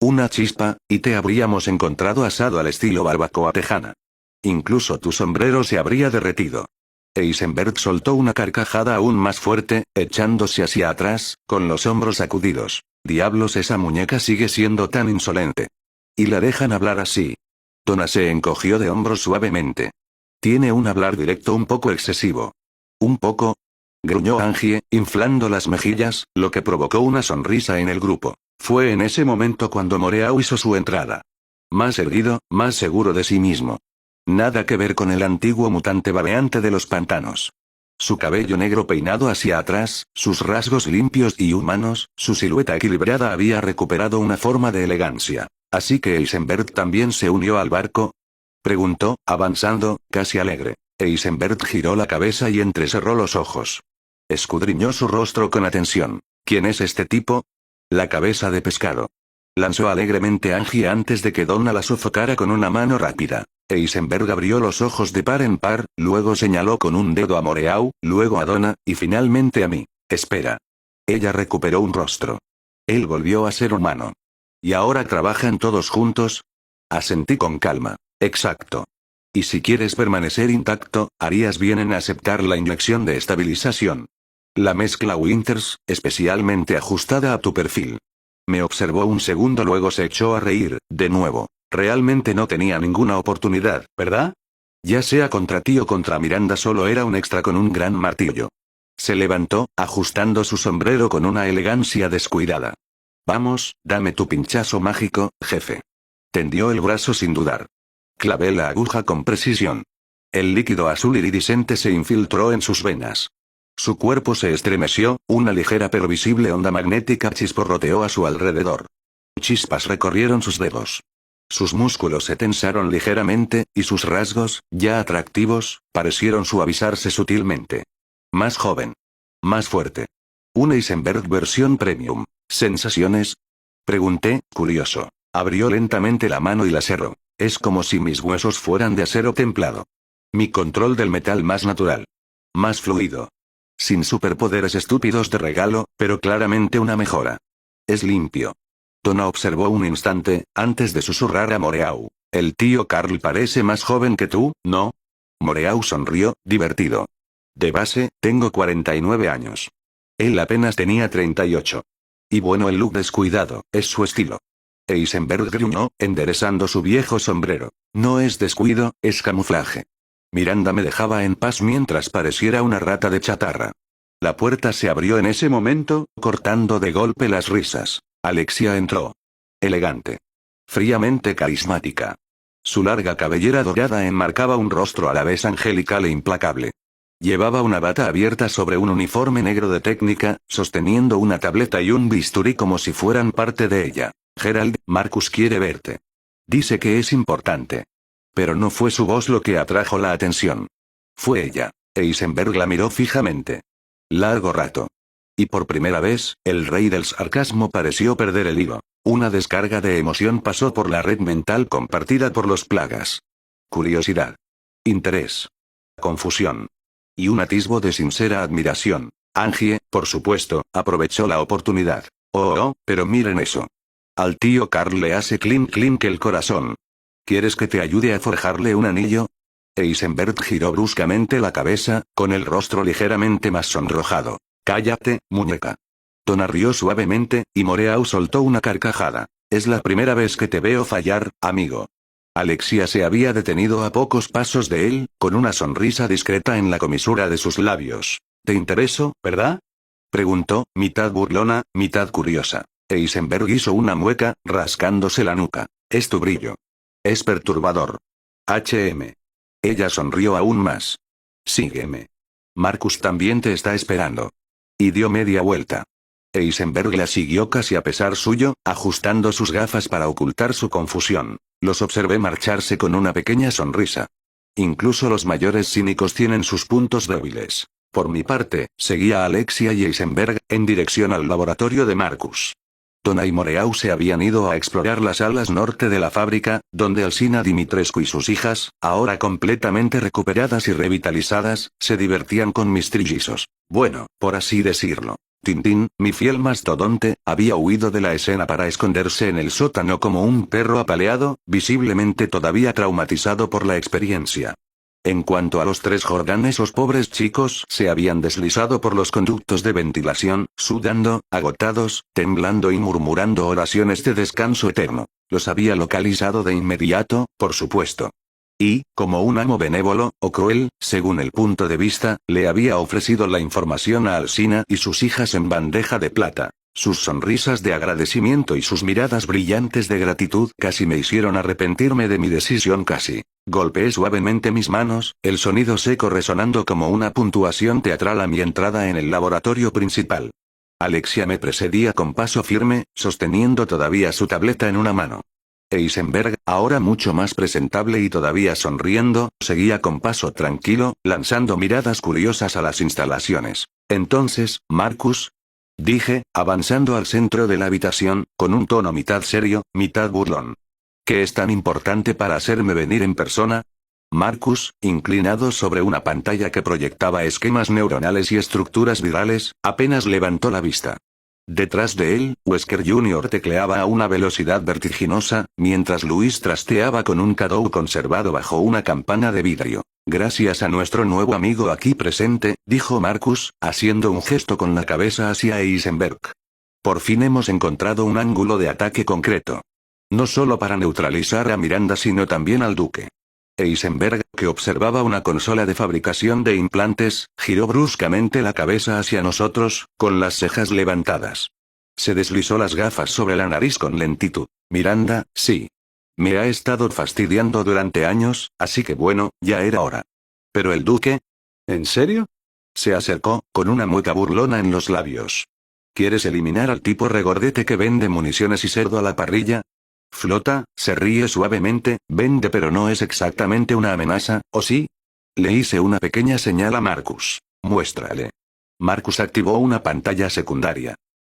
Una chispa, y te habríamos encontrado asado al estilo barbacoa tejana. Incluso tu sombrero se habría derretido. Eisenberg soltó una carcajada aún más fuerte, echándose hacia atrás, con los hombros sacudidos. Diablos, esa muñeca sigue siendo tan insolente. Y la dejan hablar así. Tona se encogió de hombros suavemente. Tiene un hablar directo un poco excesivo. ¿Un poco? Gruñó Angie, inflando las mejillas, lo que provocó una sonrisa en el grupo. Fue en ese momento cuando Moreau hizo su entrada. Más erguido, más seguro de sí mismo. Nada que ver con el antiguo mutante babeante de los pantanos. Su cabello negro peinado hacia atrás, sus rasgos limpios y humanos, su silueta equilibrada había recuperado una forma de elegancia. ¿Así que Eisenberg también se unió al barco? Preguntó, avanzando, casi alegre. Eisenberg giró la cabeza y entrecerró los ojos. Escudriñó su rostro con atención. ¿Quién es este tipo? La cabeza de pescado. Lanzó alegremente Angie antes de que Donna la sofocara con una mano rápida. Eisenberg abrió los ojos de par en par, luego señaló con un dedo a Moreau, luego a Donna, y finalmente a mí. Espera. Ella recuperó un rostro. Él volvió a ser humano. ¿Y ahora trabajan todos juntos? Asentí con calma. Exacto. Y si quieres permanecer intacto, harías bien en aceptar la inyección de estabilización. La mezcla Winters, especialmente ajustada a tu perfil. Me observó un segundo, luego se echó a reír, de nuevo. Realmente no tenía ninguna oportunidad, ¿verdad? Ya sea contra ti o contra Miranda, solo era un extra con un gran martillo. Se levantó, ajustando su sombrero con una elegancia descuidada. Vamos, dame tu pinchazo mágico, jefe. Tendió el brazo sin dudar. Clavé la aguja con precisión. El líquido azul iridiscente se infiltró en sus venas. Su cuerpo se estremeció, una ligera pero visible onda magnética chisporroteó a su alrededor. Chispas recorrieron sus dedos. Sus músculos se tensaron ligeramente, y sus rasgos, ya atractivos, parecieron suavizarse sutilmente. Más joven. Más fuerte. Una Eisenberg versión premium. ¿Sensaciones? Pregunté, curioso. Abrió lentamente la mano y la cerró. Es como si mis huesos fueran de acero templado. Mi control del metal más natural. Más fluido. Sin superpoderes estúpidos de regalo, pero claramente una mejora. Es limpio. Tona observó un instante, antes de susurrar a Moreau. El tío Carl parece más joven que tú, ¿no? Moreau sonrió, divertido. De base, tengo 49 años. Él apenas tenía 38. Y bueno, el look descuidado, es su estilo. Eisenberg gruñó, enderezando su viejo sombrero. No es descuido, es camuflaje. Miranda me dejaba en paz mientras pareciera una rata de chatarra. La puerta se abrió en ese momento, cortando de golpe las risas. Alexia entró. Elegante. Fríamente carismática. Su larga cabellera dorada enmarcaba un rostro a la vez angelical e implacable. Llevaba una bata abierta sobre un uniforme negro de técnica, sosteniendo una tableta y un bisturí como si fueran parte de ella. Gerald, Marcus quiere verte. Dice que es importante. Pero no fue su voz lo que atrajo la atención. Fue ella. Eisenberg la miró fijamente. Largo rato. Y por primera vez, el rey del sarcasmo pareció perder el hilo. Una descarga de emoción pasó por la red mental compartida por los plagas. Curiosidad. Interés. Confusión. Y un atisbo de sincera admiración. Angie, por supuesto, aprovechó la oportunidad. Oh, pero miren eso. Al tío Carl le hace clink clink el corazón. ¿Quieres que te ayude a forjarle un anillo? Eisenberg giró bruscamente la cabeza, con el rostro ligeramente más sonrojado. Cállate, muñeca. Tona rió suavemente, y Moreau soltó una carcajada. Es la primera vez que te veo fallar, amigo. Alexia se había detenido a pocos pasos de él, con una sonrisa discreta en la comisura de sus labios. ¿Te intereso, verdad? Preguntó, mitad burlona, mitad curiosa. Eisenberg hizo una mueca, rascándose la nuca. Es tu brillo. Es perturbador. Ella sonrió aún más. Sígueme. Marcus también te está esperando. Y dio media vuelta. Eisenberg la siguió casi a pesar suyo, ajustando sus gafas para ocultar su confusión. Los observé marcharse con una pequeña sonrisa. Incluso los mayores cínicos tienen sus puntos débiles. Por mi parte, seguía a Alexia y Eisenberg, en dirección al laboratorio de Marcus. Tona y Moreau se habían ido a explorar las alas norte de la fábrica, donde Alsina Dimitrescu y sus hijas, ahora completamente recuperadas y revitalizadas, se divertían con mis trillizos. Bueno, por así decirlo. Tintín, mi fiel mastodonte, había huido de la escena para esconderse en el sótano como un perro apaleado, visiblemente todavía traumatizado por la experiencia. En cuanto a los 3 Jordanes, los pobres chicos se habían deslizado por los conductos de ventilación, sudando, agotados, temblando y murmurando oraciones de descanso eterno. Los había localizado de inmediato, por supuesto. Y, como un amo benévolo, o cruel, según el punto de vista, le había ofrecido la información a Alsina y sus hijas en bandeja de plata. Sus sonrisas de agradecimiento y sus miradas brillantes de gratitud casi me hicieron arrepentirme de mi decisión casi. Golpeé suavemente mis manos, el sonido seco resonando como una puntuación teatral a mi entrada en el laboratorio principal. Alexia me precedía con paso firme, sosteniendo todavía su tableta en una mano. Eisenberg, ahora mucho más presentable y todavía sonriendo, seguía con paso tranquilo, lanzando miradas curiosas a las instalaciones. Entonces, Marcus, dije, avanzando al centro de la habitación, con un tono mitad serio, mitad burlón. ¿Qué es tan importante para hacerme venir en persona? Marcus, inclinado sobre una pantalla que proyectaba esquemas neuronales y estructuras virales, apenas levantó la vista. Detrás de él, Wesker Jr. tecleaba a una velocidad vertiginosa, mientras Luis trasteaba con un Cadou conservado bajo una campana de vidrio. Gracias a nuestro nuevo amigo aquí presente, dijo Marcus, haciendo un gesto con la cabeza hacia Eisenberg. Por fin hemos encontrado un ángulo de ataque concreto. No solo para neutralizar a Miranda sino también al duque. Eisenberg, que observaba una consola de fabricación de implantes, giró bruscamente la cabeza hacia nosotros, con las cejas levantadas. Se deslizó las gafas sobre la nariz con lentitud. Miranda, sí. Me ha estado fastidiando durante años, así que bueno, ya era hora. ¿Pero el duque? ¿En serio? Se acercó, con una mueca burlona en los labios. ¿Quieres eliminar al tipo regordete que vende municiones y cerdo a la parrilla? Flota, se ríe suavemente, vende pero no es exactamente una amenaza, ¿o sí? Le hice una pequeña señal a Marcus. Muéstrale. Marcus activó una pantalla secundaria.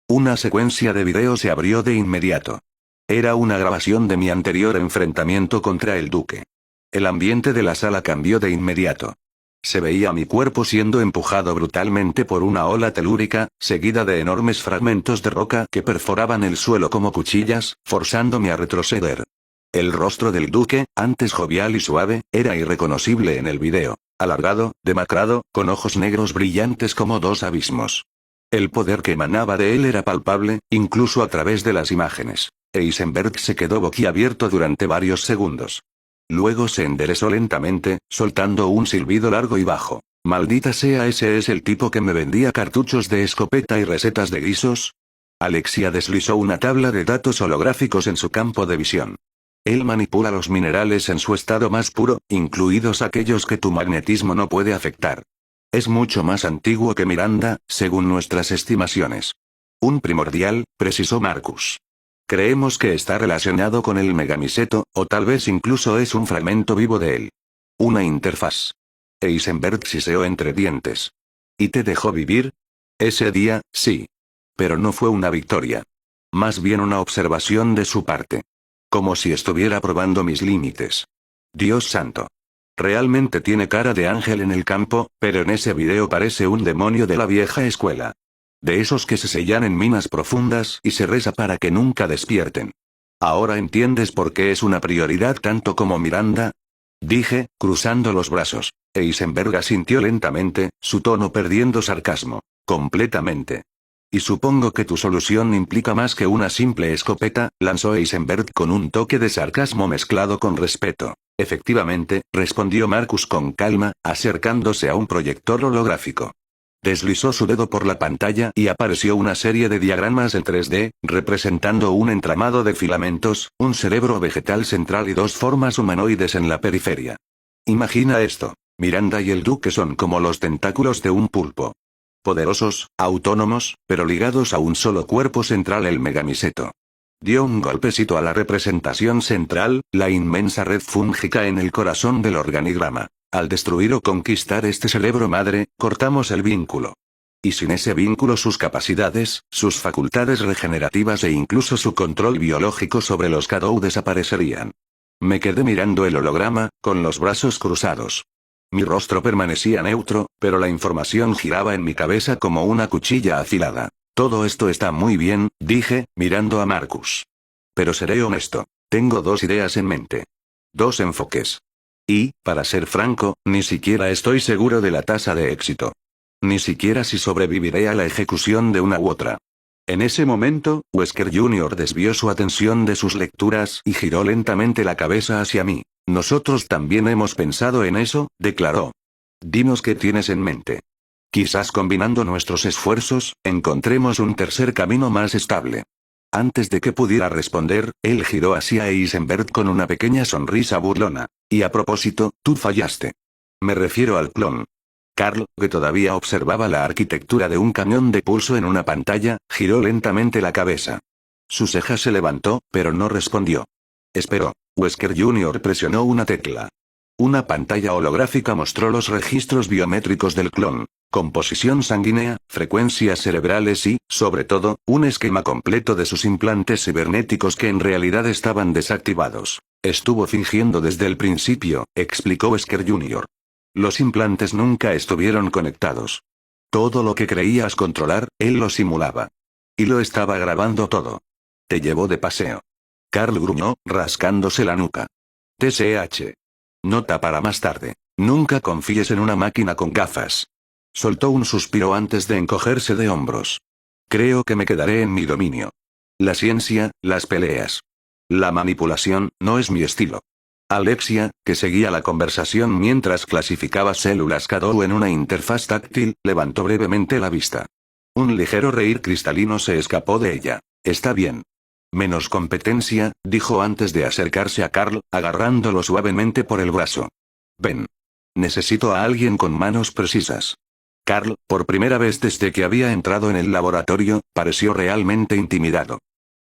Una secuencia de video se abrió de inmediato. Era una grabación de mi anterior enfrentamiento contra el duque. El ambiente de la sala cambió de inmediato. Se veía mi cuerpo siendo empujado brutalmente por una ola telúrica, seguida de enormes fragmentos de roca que perforaban el suelo como cuchillas, forzándome a retroceder. El rostro del duque, antes jovial y suave, era irreconocible en el video, alargado, demacrado, con ojos negros brillantes como 2 abismos. El poder que emanaba de él era palpable, incluso a través de las imágenes. Eisenberg se quedó boquiabierto durante varios segundos. Luego se enderezó lentamente, soltando un silbido largo y bajo. Maldita sea, ese es el tipo que me vendía cartuchos de escopeta y recetas de guisos. Alexia deslizó una tabla de datos holográficos en su campo de visión. Él manipula los minerales en su estado más puro, incluidos aquellos que tu magnetismo no puede afectar. Es mucho más antiguo que Miranda, según nuestras estimaciones. Un primordial, precisó Marcus. Creemos que está relacionado con el megamiseto, o tal vez incluso es un fragmento vivo de él. Una interfaz. Eisenberg siseó entre dientes. ¿Y te dejó vivir? Ese día, sí. Pero no fue una victoria. Más bien una observación de su parte. Como si estuviera probando mis límites. Dios santo. Realmente tiene cara de ángel en el campo, pero en ese video parece un demonio de la vieja escuela. De esos que se sellan en minas profundas y se reza para que nunca despierten. ¿Ahora entiendes por qué es una prioridad tanto como Miranda? Dije, cruzando los brazos. Eisenberg asintió lentamente, su tono perdiendo sarcasmo. Completamente. Y supongo que tu solución implica más que una simple escopeta, lanzó Eisenberg con un toque de sarcasmo mezclado con respeto. Efectivamente, respondió Marcus con calma, acercándose a un proyector holográfico. Deslizó su dedo por la pantalla y apareció una serie de diagramas en 3D, representando un entramado de filamentos, un cerebro vegetal central y 2 formas humanoides en la periferia. Imagina esto. Miranda y el duque son como los tentáculos de un pulpo. Poderosos, autónomos, pero ligados a un solo cuerpo central, el megamiseto. Dio un golpecito a la representación central, la inmensa red fúngica en el corazón del organigrama. Al destruir o conquistar este cerebro madre, cortamos el vínculo. Y sin ese vínculo sus capacidades, sus facultades regenerativas e incluso su control biológico sobre los Cadou desaparecerían. Me quedé mirando el holograma, con los brazos cruzados. Mi rostro permanecía neutro, pero la información giraba en mi cabeza como una cuchilla afilada. Todo esto está muy bien, dije, mirando a Marcus. Pero seré honesto. Tengo dos ideas en mente. Dos enfoques. Y, para ser franco, ni siquiera estoy seguro de la tasa de éxito. Ni siquiera si sobreviviré a la ejecución de una u otra. En ese momento, Wesker Jr. desvió su atención de sus lecturas y giró lentamente la cabeza hacia mí. Nosotros también hemos pensado en eso, declaró. Dinos qué tienes en mente. Quizás combinando nuestros esfuerzos, encontremos un tercer camino más estable. Antes de que pudiera responder, él giró hacia Eisenberg con una pequeña sonrisa burlona. Y a propósito, tú fallaste. Me refiero al clon. Carl, que todavía observaba la arquitectura de un cañón de pulso en una pantalla, giró lentamente la cabeza. Su ceja se levantó, pero no respondió. Esperó. Wesker Jr. presionó una tecla. Una pantalla holográfica mostró los registros biométricos del clon. Composición sanguínea, frecuencias cerebrales y, sobre todo, un esquema completo de sus implantes cibernéticos que en realidad estaban desactivados. Estuvo fingiendo desde el principio, explicó Wesker Jr. Los implantes nunca estuvieron conectados. Todo lo que creías controlar, él lo simulaba. Y lo estaba grabando todo. Te llevó de paseo. Carl gruñó, rascándose la nuca. TSH. Nota para más tarde. Nunca confíes en una máquina con gafas. Soltó un suspiro antes de encogerse de hombros. Creo que me quedaré en mi dominio. La ciencia, las peleas. La manipulación, no es mi estilo. Alexia, que seguía la conversación mientras clasificaba células Cadou en una interfaz táctil, levantó brevemente la vista. Un ligero reír cristalino se escapó de ella. Está bien. Menos competencia, dijo antes de acercarse a Carl, agarrándolo suavemente por el brazo. Ven. Necesito a alguien con manos precisas. Carl, por primera vez desde que había entrado en el laboratorio, pareció realmente intimidado.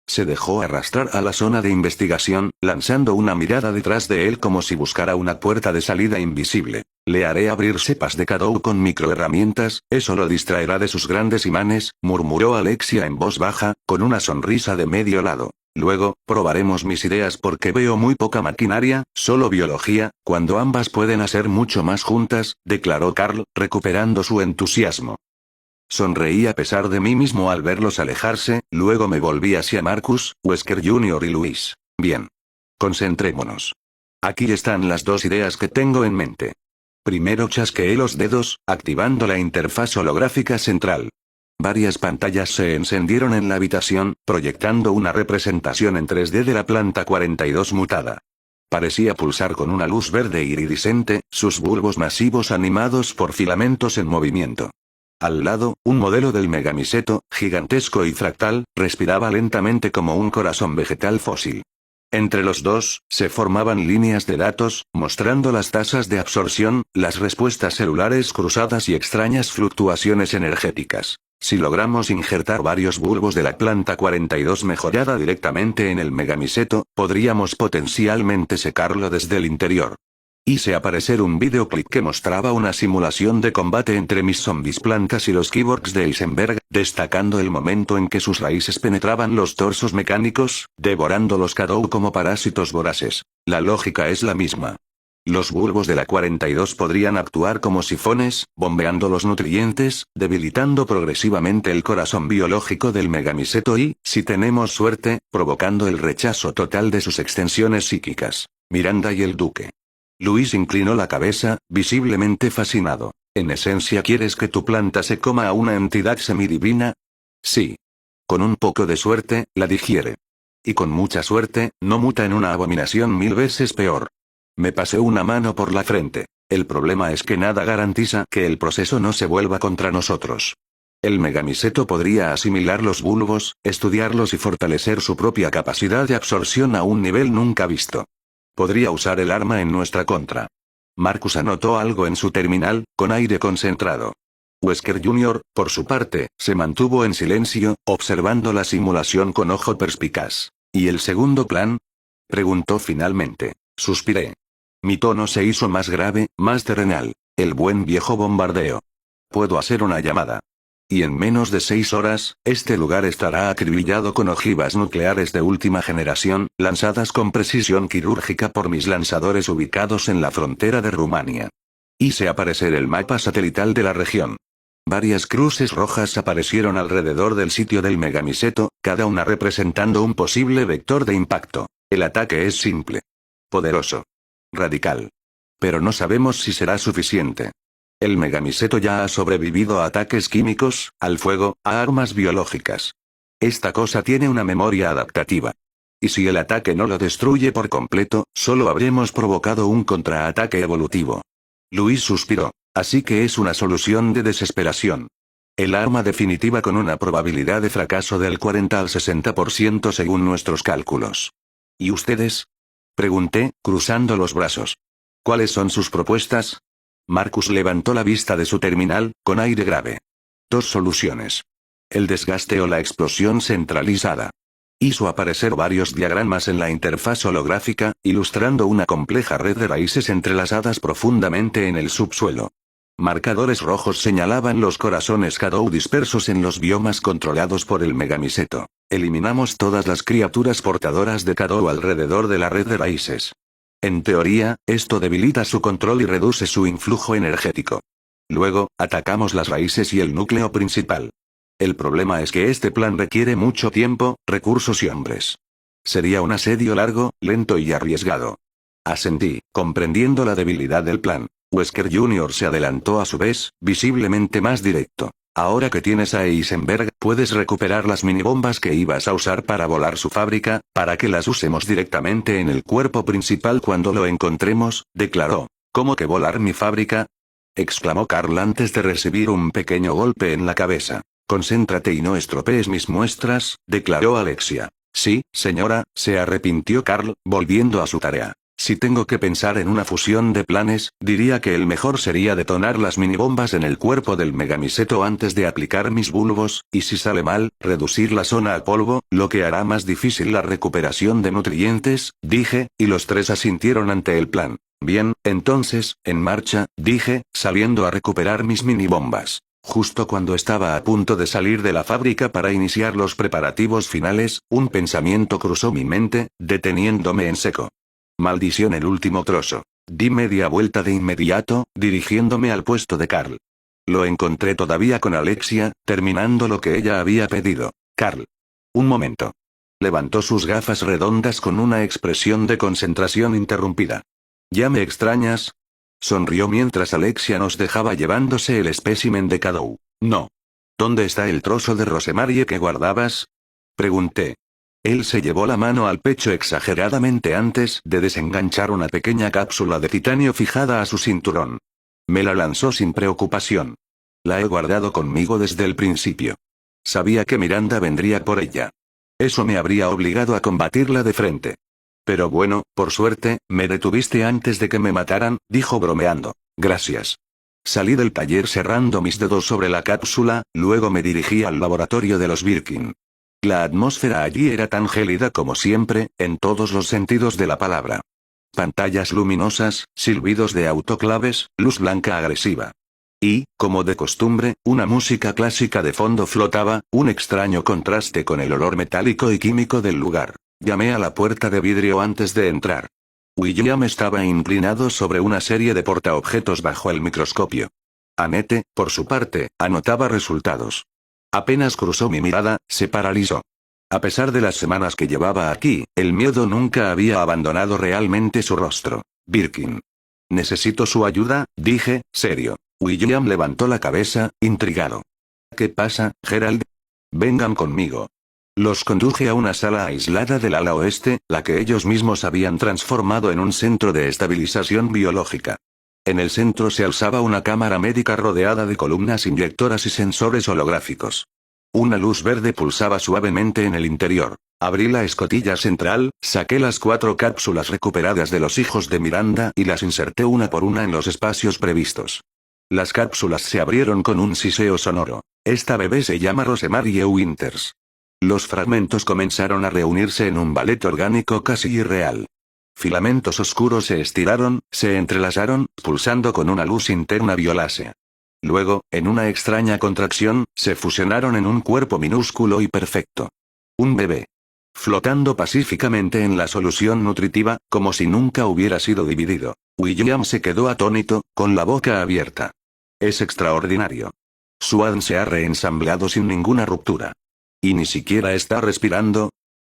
Se dejó arrastrar a la zona de investigación, lanzando una mirada detrás de él como si buscara una puerta de salida invisible. Le haré abrir cepas de Cadou con microherramientas, eso lo distraerá de sus grandes imanes, murmuró Alexia en voz baja, con una sonrisa de medio lado. Luego, probaremos mis ideas porque veo muy poca maquinaria, solo biología, cuando ambas pueden hacer mucho más juntas, declaró Carl, recuperando su entusiasmo. Sonreí a pesar de mí mismo al verlos alejarse, luego me volví hacia Marcus, Wesker Jr. y Luis. Bien. Concentrémonos. Aquí están las dos ideas que tengo en mente. Primero chasqueé los dedos, activando la interfaz holográfica central. Varias pantallas se encendieron en la habitación, proyectando una representación en 3D de la planta 42 mutada. Parecía pulsar con una luz verde iridiscente, sus bulbos masivos animados por filamentos en movimiento. Al lado, un modelo del megamiseto, gigantesco y fractal, respiraba lentamente como un corazón vegetal fósil. Entre los dos, se formaban líneas de datos, mostrando las tasas de absorción, las respuestas celulares cruzadas y extrañas fluctuaciones energéticas. Si logramos injertar varios bulbos de la planta 42 mejorada directamente en el megamiseto, podríamos potencialmente secarlo desde el interior. Hice aparecer un videoclip que mostraba una simulación de combate entre mis zombies plantas y los cyborgs de Eisenberg, destacando el momento en que sus raíces penetraban los torsos mecánicos, devorando los Cadou como parásitos voraces. La lógica es la misma. Los bulbos de la 42 podrían actuar como sifones, bombeando los nutrientes, debilitando progresivamente el corazón biológico del megamiseto y, si tenemos suerte, provocando el rechazo total de sus extensiones psíquicas. Miranda y el Duque. Luis inclinó la cabeza, visiblemente fascinado. ¿En esencia quieres que tu planta se coma a una entidad semidivina? Sí. Con un poco de suerte, la digiere. Y con mucha suerte, no muta en una abominación 1000 veces peor. Me pasé una mano por la frente. El problema es que nada garantiza que el proceso no se vuelva contra nosotros. El megamiseto podría asimilar los bulbos, estudiarlos y fortalecer su propia capacidad de absorción a un nivel nunca visto. Podría usar el arma en nuestra contra. Marcus anotó algo en su terminal, con aire concentrado. Wesker Jr., por su parte, se mantuvo en silencio, observando la simulación con ojo perspicaz. ¿Y el segundo plan? Preguntó finalmente. Suspiré. Mi tono se hizo más grave, más terrenal. El buen viejo bombardeo. Puedo hacer una llamada. Y en menos de 6 horas, este lugar estará acribillado con ojivas nucleares de última generación, lanzadas con precisión quirúrgica por mis lanzadores ubicados en la frontera de Rumania. Hice aparecer el mapa satelital de la región. Varias cruces rojas aparecieron alrededor del sitio del Megamiseto, cada una representando un posible vector de impacto. El ataque es simple, poderoso, radical. Pero no sabemos si será suficiente. El Megamiseto ya ha sobrevivido a ataques químicos, al fuego, a armas biológicas. Esta cosa tiene una memoria adaptativa. Y si el ataque no lo destruye por completo, solo habremos provocado un contraataque evolutivo. Luis suspiró. Así que es una solución de desesperación. El arma definitiva con una probabilidad de fracaso del 40 al 60% según nuestros cálculos. ¿Y ustedes? Pregunté, cruzando los brazos. ¿Cuáles son sus propuestas? Marcus levantó la vista de su terminal, con aire grave. 2 soluciones. El desgaste o la explosión centralizada. Hizo aparecer varios diagramas en la interfaz holográfica, ilustrando una compleja red de raíces entrelazadas profundamente en el subsuelo. Marcadores rojos señalaban los corazones Shadow dispersos en los biomas controlados por el Megamiseto. Eliminamos todas las criaturas portadoras de Shadow alrededor de la red de raíces. En teoría, esto debilita su control y reduce su influjo energético. Luego, atacamos las raíces y el núcleo principal. El problema es que este plan requiere mucho tiempo, recursos y hombres. Sería un asedio largo, lento y arriesgado. Asentí, comprendiendo la debilidad del plan. Wesker Jr. se adelantó a su vez, visiblemente más directo. Ahora que tienes a Eisenberg, puedes recuperar las minibombas que ibas a usar para volar su fábrica, para que las usemos directamente en el cuerpo principal cuando lo encontremos, declaró. ¿Cómo que volar mi fábrica? Exclamó Carl antes de recibir un pequeño golpe en la cabeza. Concéntrate y no estropees mis muestras, declaró Alexia. Sí, señora, se arrepintió Carl, volviendo a su tarea. Si tengo que pensar en una fusión de planes, diría que el mejor sería detonar las minibombas en el cuerpo del Megamiseto antes de aplicar mis bulbos, y si sale mal, reducir la zona a polvo, lo que hará más difícil la recuperación de nutrientes, dije, y los 3 asintieron ante el plan. Bien, entonces, en marcha, dije, saliendo a recuperar mis minibombas. Justo cuando estaba a punto de salir de la fábrica para iniciar los preparativos finales, un pensamiento cruzó mi mente, deteniéndome en seco. Maldición el último trozo. Di media vuelta de inmediato, dirigiéndome al puesto de Carl. Lo encontré todavía con Alexia, terminando lo que ella había pedido. Carl. Un momento. Levantó sus gafas redondas con una expresión de concentración interrumpida. ¿Ya me extrañas? Sonrió mientras Alexia nos dejaba llevándose el espécimen de Shadow. No. ¿Dónde está el trozo de Rosemarie que guardabas? Pregunté. Él se llevó la mano al pecho exageradamente antes de desenganchar una pequeña cápsula de titanio fijada a su cinturón. Me la lanzó sin preocupación. La he guardado conmigo desde el principio. Sabía que Miranda vendría por ella. Eso me habría obligado a combatirla de frente. Pero bueno, por suerte, me detuviste antes de que me mataran, dijo bromeando. Gracias. Salí del taller cerrando mis dedos sobre la cápsula, luego me dirigí al laboratorio de los Birkin. La atmósfera allí era tan gélida como siempre, en todos los sentidos de la palabra. Pantallas luminosas, silbidos de autoclaves, luz blanca agresiva. Y, como de costumbre, una música clásica de fondo flotaba, un extraño contraste con el olor metálico y químico del lugar. Llamé a la puerta de vidrio antes de entrar. William estaba inclinado sobre una serie de portaobjetos bajo el microscopio. Annette, por su parte, anotaba resultados. Apenas cruzó mi mirada, se paralizó. A pesar de las semanas que llevaba aquí, el miedo nunca había abandonado realmente su rostro. Birkin. Necesito su ayuda, dije, serio. William levantó la cabeza, intrigado. ¿Qué pasa, Gerald? Vengan conmigo. Los conduje a una sala aislada del ala oeste, la que ellos mismos habían transformado en un centro de estabilización biológica. En el centro se alzaba una cámara médica rodeada de columnas inyectoras y sensores holográficos. Una luz verde pulsaba suavemente en el interior. Abrí la escotilla central, saqué las 4 cápsulas recuperadas de los hijos de Miranda y las inserté una por una en los espacios previstos. Las cápsulas se abrieron con un siseo sonoro. Esta bebé se llama Rosemarie Winters. Los fragmentos comenzaron a reunirse en un ballet orgánico casi irreal. Filamentos oscuros se estiraron, se entrelazaron, pulsando con una luz interna violácea. Luego, en una extraña contracción, se fusionaron en un cuerpo minúsculo y perfecto. Un bebé. Flotando pacíficamente en la solución nutritiva, como si nunca hubiera sido dividido. William se quedó atónito, con la boca abierta. Es extraordinario. Swan se ha reensamblado sin ninguna ruptura. ¿Y ni siquiera está respirando?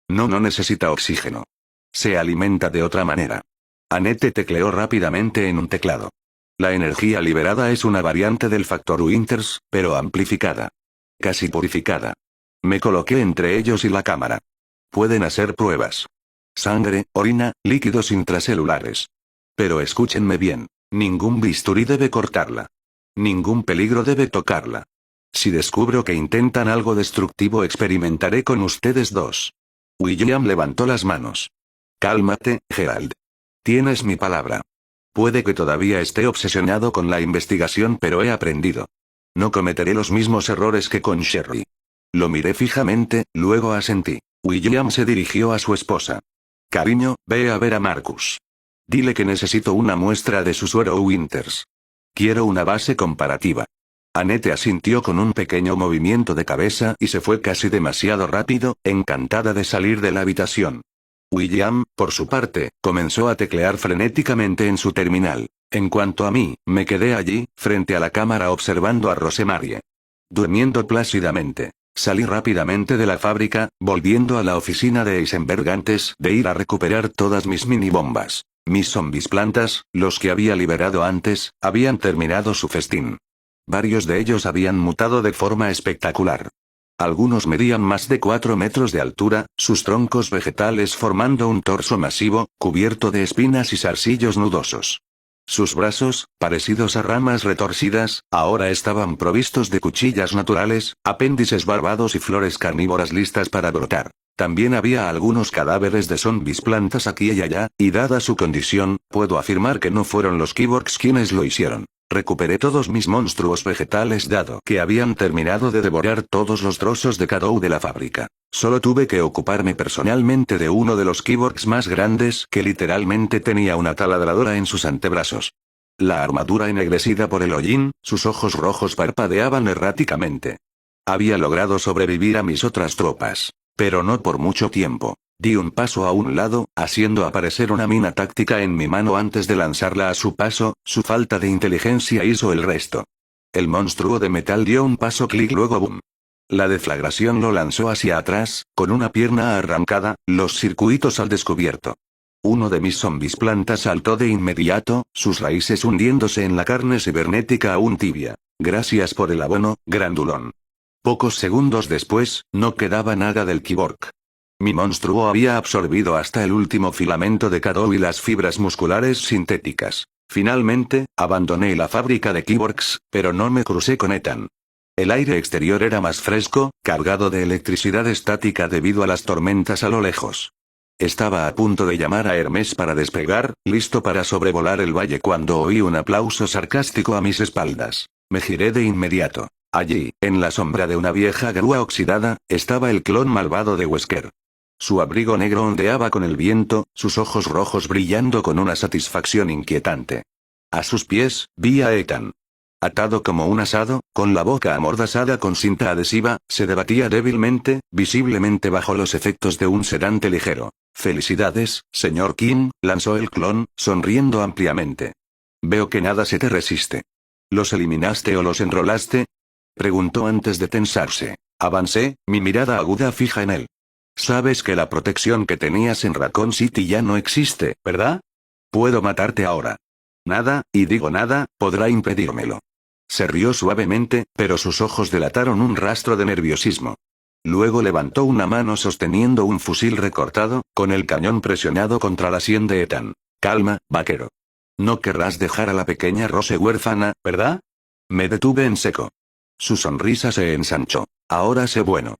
No necesita oxígeno. Se alimenta de otra manera. Annette tecleó rápidamente en un teclado. La energía liberada es una variante del factor Winters, pero amplificada. Casi purificada. Me coloqué entre ellos y la cámara. Pueden hacer pruebas. Sangre, orina, líquidos intracelulares. Pero escúchenme bien, ningún bisturí debe cortarla. Ningún peligro debe tocarla. Si descubro que intentan algo destructivo, experimentaré con ustedes dos. William levantó las manos. Cálmate, Gerald. Tienes mi palabra. Puede que todavía esté obsesionado con la investigación, pero he aprendido. No cometeré los mismos errores que con Sherry. Lo miré fijamente, luego asentí. William se dirigió a su esposa. Cariño, ve a ver a Marcus. Dile que necesito una muestra de su suero Winters. Quiero una base comparativa. Annette asintió con un pequeño movimiento de cabeza y se fue casi demasiado rápido, encantada de salir de la habitación. William, por su parte, comenzó a teclear frenéticamente en su terminal. En cuanto a mí, me quedé allí, frente a la cámara observando a Rosemarie. Durmiendo plácidamente. Salí rápidamente de la fábrica, volviendo a la oficina de Eisenberg antes de ir a recuperar todas mis minibombas. Mis zombies plantas, los que había liberado antes, habían terminado su festín. Varios de ellos habían mutado de forma espectacular. Algunos medían más de 4 metros de altura, sus troncos vegetales formando un torso masivo, cubierto de espinas y zarcillos nudosos. Sus brazos, parecidos a ramas retorcidas, ahora estaban provistos de cuchillas naturales, apéndices barbados y flores carnívoras listas para brotar. También había algunos cadáveres de zombies plantas aquí y allá, y dada su condición, puedo afirmar que no fueron los Kyborgs quienes lo hicieron. Recuperé todos mis monstruos vegetales dado que habían terminado de devorar todos los trozos de Cadou de la fábrica. Solo tuve que ocuparme personalmente de uno de los Kyborgs más grandes que literalmente tenía una taladradora en sus antebrazos. La armadura ennegrecida por el hollín, sus ojos rojos parpadeaban erráticamente. Había logrado sobrevivir a mis otras tropas. Pero no por mucho tiempo. Di un paso a un lado, haciendo aparecer una mina táctica en mi mano antes de lanzarla a su paso, su falta de inteligencia hizo el resto. El monstruo de metal dio un paso clic luego boom. La deflagración lo lanzó hacia atrás, con una pierna arrancada, los circuitos al descubierto. Uno de mis zombies plantas saltó de inmediato, sus raíces hundiéndose en la carne cibernética aún tibia. Gracias por el abono, grandulón. Pocos segundos después, no quedaba nada del Kyborg. Mi monstruo había absorbido hasta el último filamento de Cadou y las fibras musculares sintéticas. Finalmente, abandoné la fábrica de Kyborgs, pero no me crucé con Ethan. El aire exterior era más fresco, cargado de electricidad estática debido a las tormentas a lo lejos. Estaba a punto de llamar a Hermes para despegar, listo para sobrevolar el valle cuando oí un aplauso sarcástico a mis espaldas. Me giré de inmediato. Allí, en la sombra de una vieja grúa oxidada, estaba el clon malvado de Wesker. Su abrigo negro ondeaba con el viento, sus ojos rojos brillando con una satisfacción inquietante. A sus pies, vi a Ethan. Atado como un asado, con la boca amordazada con cinta adhesiva, se debatía débilmente, visiblemente bajo los efectos de un sedante ligero. «Felicidades, señor King», lanzó el clon, sonriendo ampliamente. «Veo que nada se te resiste. ¿Los eliminaste o los enrolaste?», preguntó antes de tensarse. Avancé, mi mirada aguda fija en él. «Sabes que la protección que tenías en Raccoon City ya no existe, ¿verdad? Puedo matarte ahora. Nada, y digo nada, podrá impedírmelo». Se rió suavemente, pero sus ojos delataron un rastro de nerviosismo. Luego levantó una mano sosteniendo un fusil recortado, con el cañón presionado contra la sien de Ethan. «Calma, vaquero. No querrás dejar a la pequeña Rose huérfana, ¿verdad?» Me detuve en seco. Su sonrisa se ensanchó. «Ahora sé bueno.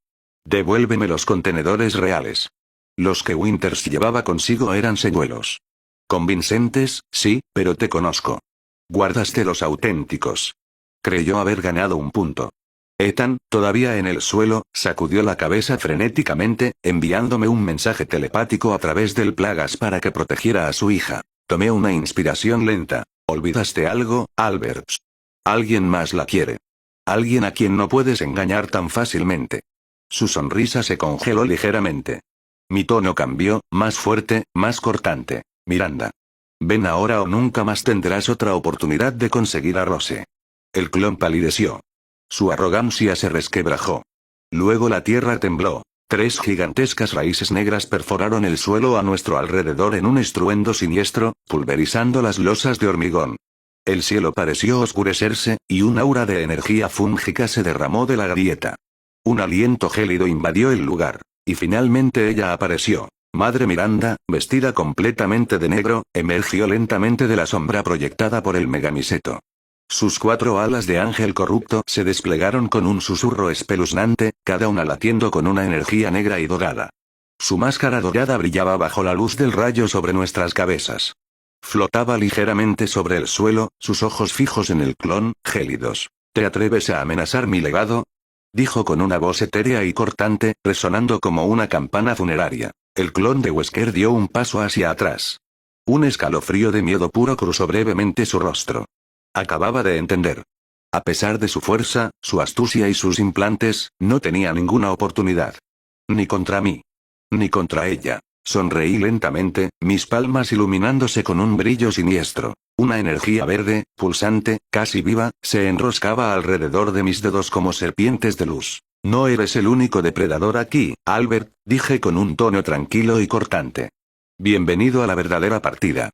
Devuélveme los contenedores reales». Los que Winters llevaba consigo eran señuelos. Convincentes, sí, pero te conozco. Guardaste los auténticos. Creyó haber ganado un punto. Ethan, todavía en el suelo, sacudió la cabeza frenéticamente, enviándome un mensaje telepático a través del Plagas para que protegiera a su hija. Tomé una inspiración lenta. «¿Olvidaste algo, Albert? Alguien más la quiere. Alguien a quien no puedes engañar tan fácilmente». Su sonrisa se congeló ligeramente. Mi tono cambió, más fuerte, más cortante. «Miranda. Ven ahora o nunca más tendrás otra oportunidad de conseguir a Rose». El clon palideció. Su arrogancia se resquebrajó. Luego la tierra tembló. 3 gigantescas raíces negras perforaron el suelo a nuestro alrededor en un estruendo siniestro, pulverizando las losas de hormigón. El cielo pareció oscurecerse, y un aura de energía fúngica se derramó de la grieta. Un aliento gélido invadió el lugar, y finalmente ella apareció. Madre Miranda, vestida completamente de negro, emergió lentamente de la sombra proyectada por el megamiseto. Sus 4 alas de ángel corrupto se desplegaron con un susurro espeluznante, cada una latiendo con una energía negra y dorada. Su máscara dorada brillaba bajo la luz del rayo sobre nuestras cabezas. Flotaba ligeramente sobre el suelo, sus ojos fijos en el clon, gélidos. ¿Te atreves a amenazar mi legado? Dijo con una voz etérea y cortante, resonando como una campana funeraria. El clon de Wesker dio un paso hacia atrás. Un escalofrío de miedo puro cruzó brevemente su rostro. Acababa de entender. A pesar de su fuerza, su astucia y sus implantes, no tenía ninguna oportunidad. Ni contra mí. Ni contra ella. Sonreí lentamente, mis palmas iluminándose con un brillo siniestro. Una energía verde, pulsante, casi viva, se enroscaba alrededor de mis dedos como serpientes de luz. No eres el único depredador aquí, Albert, dije con un tono tranquilo y cortante. Bienvenido a la verdadera partida.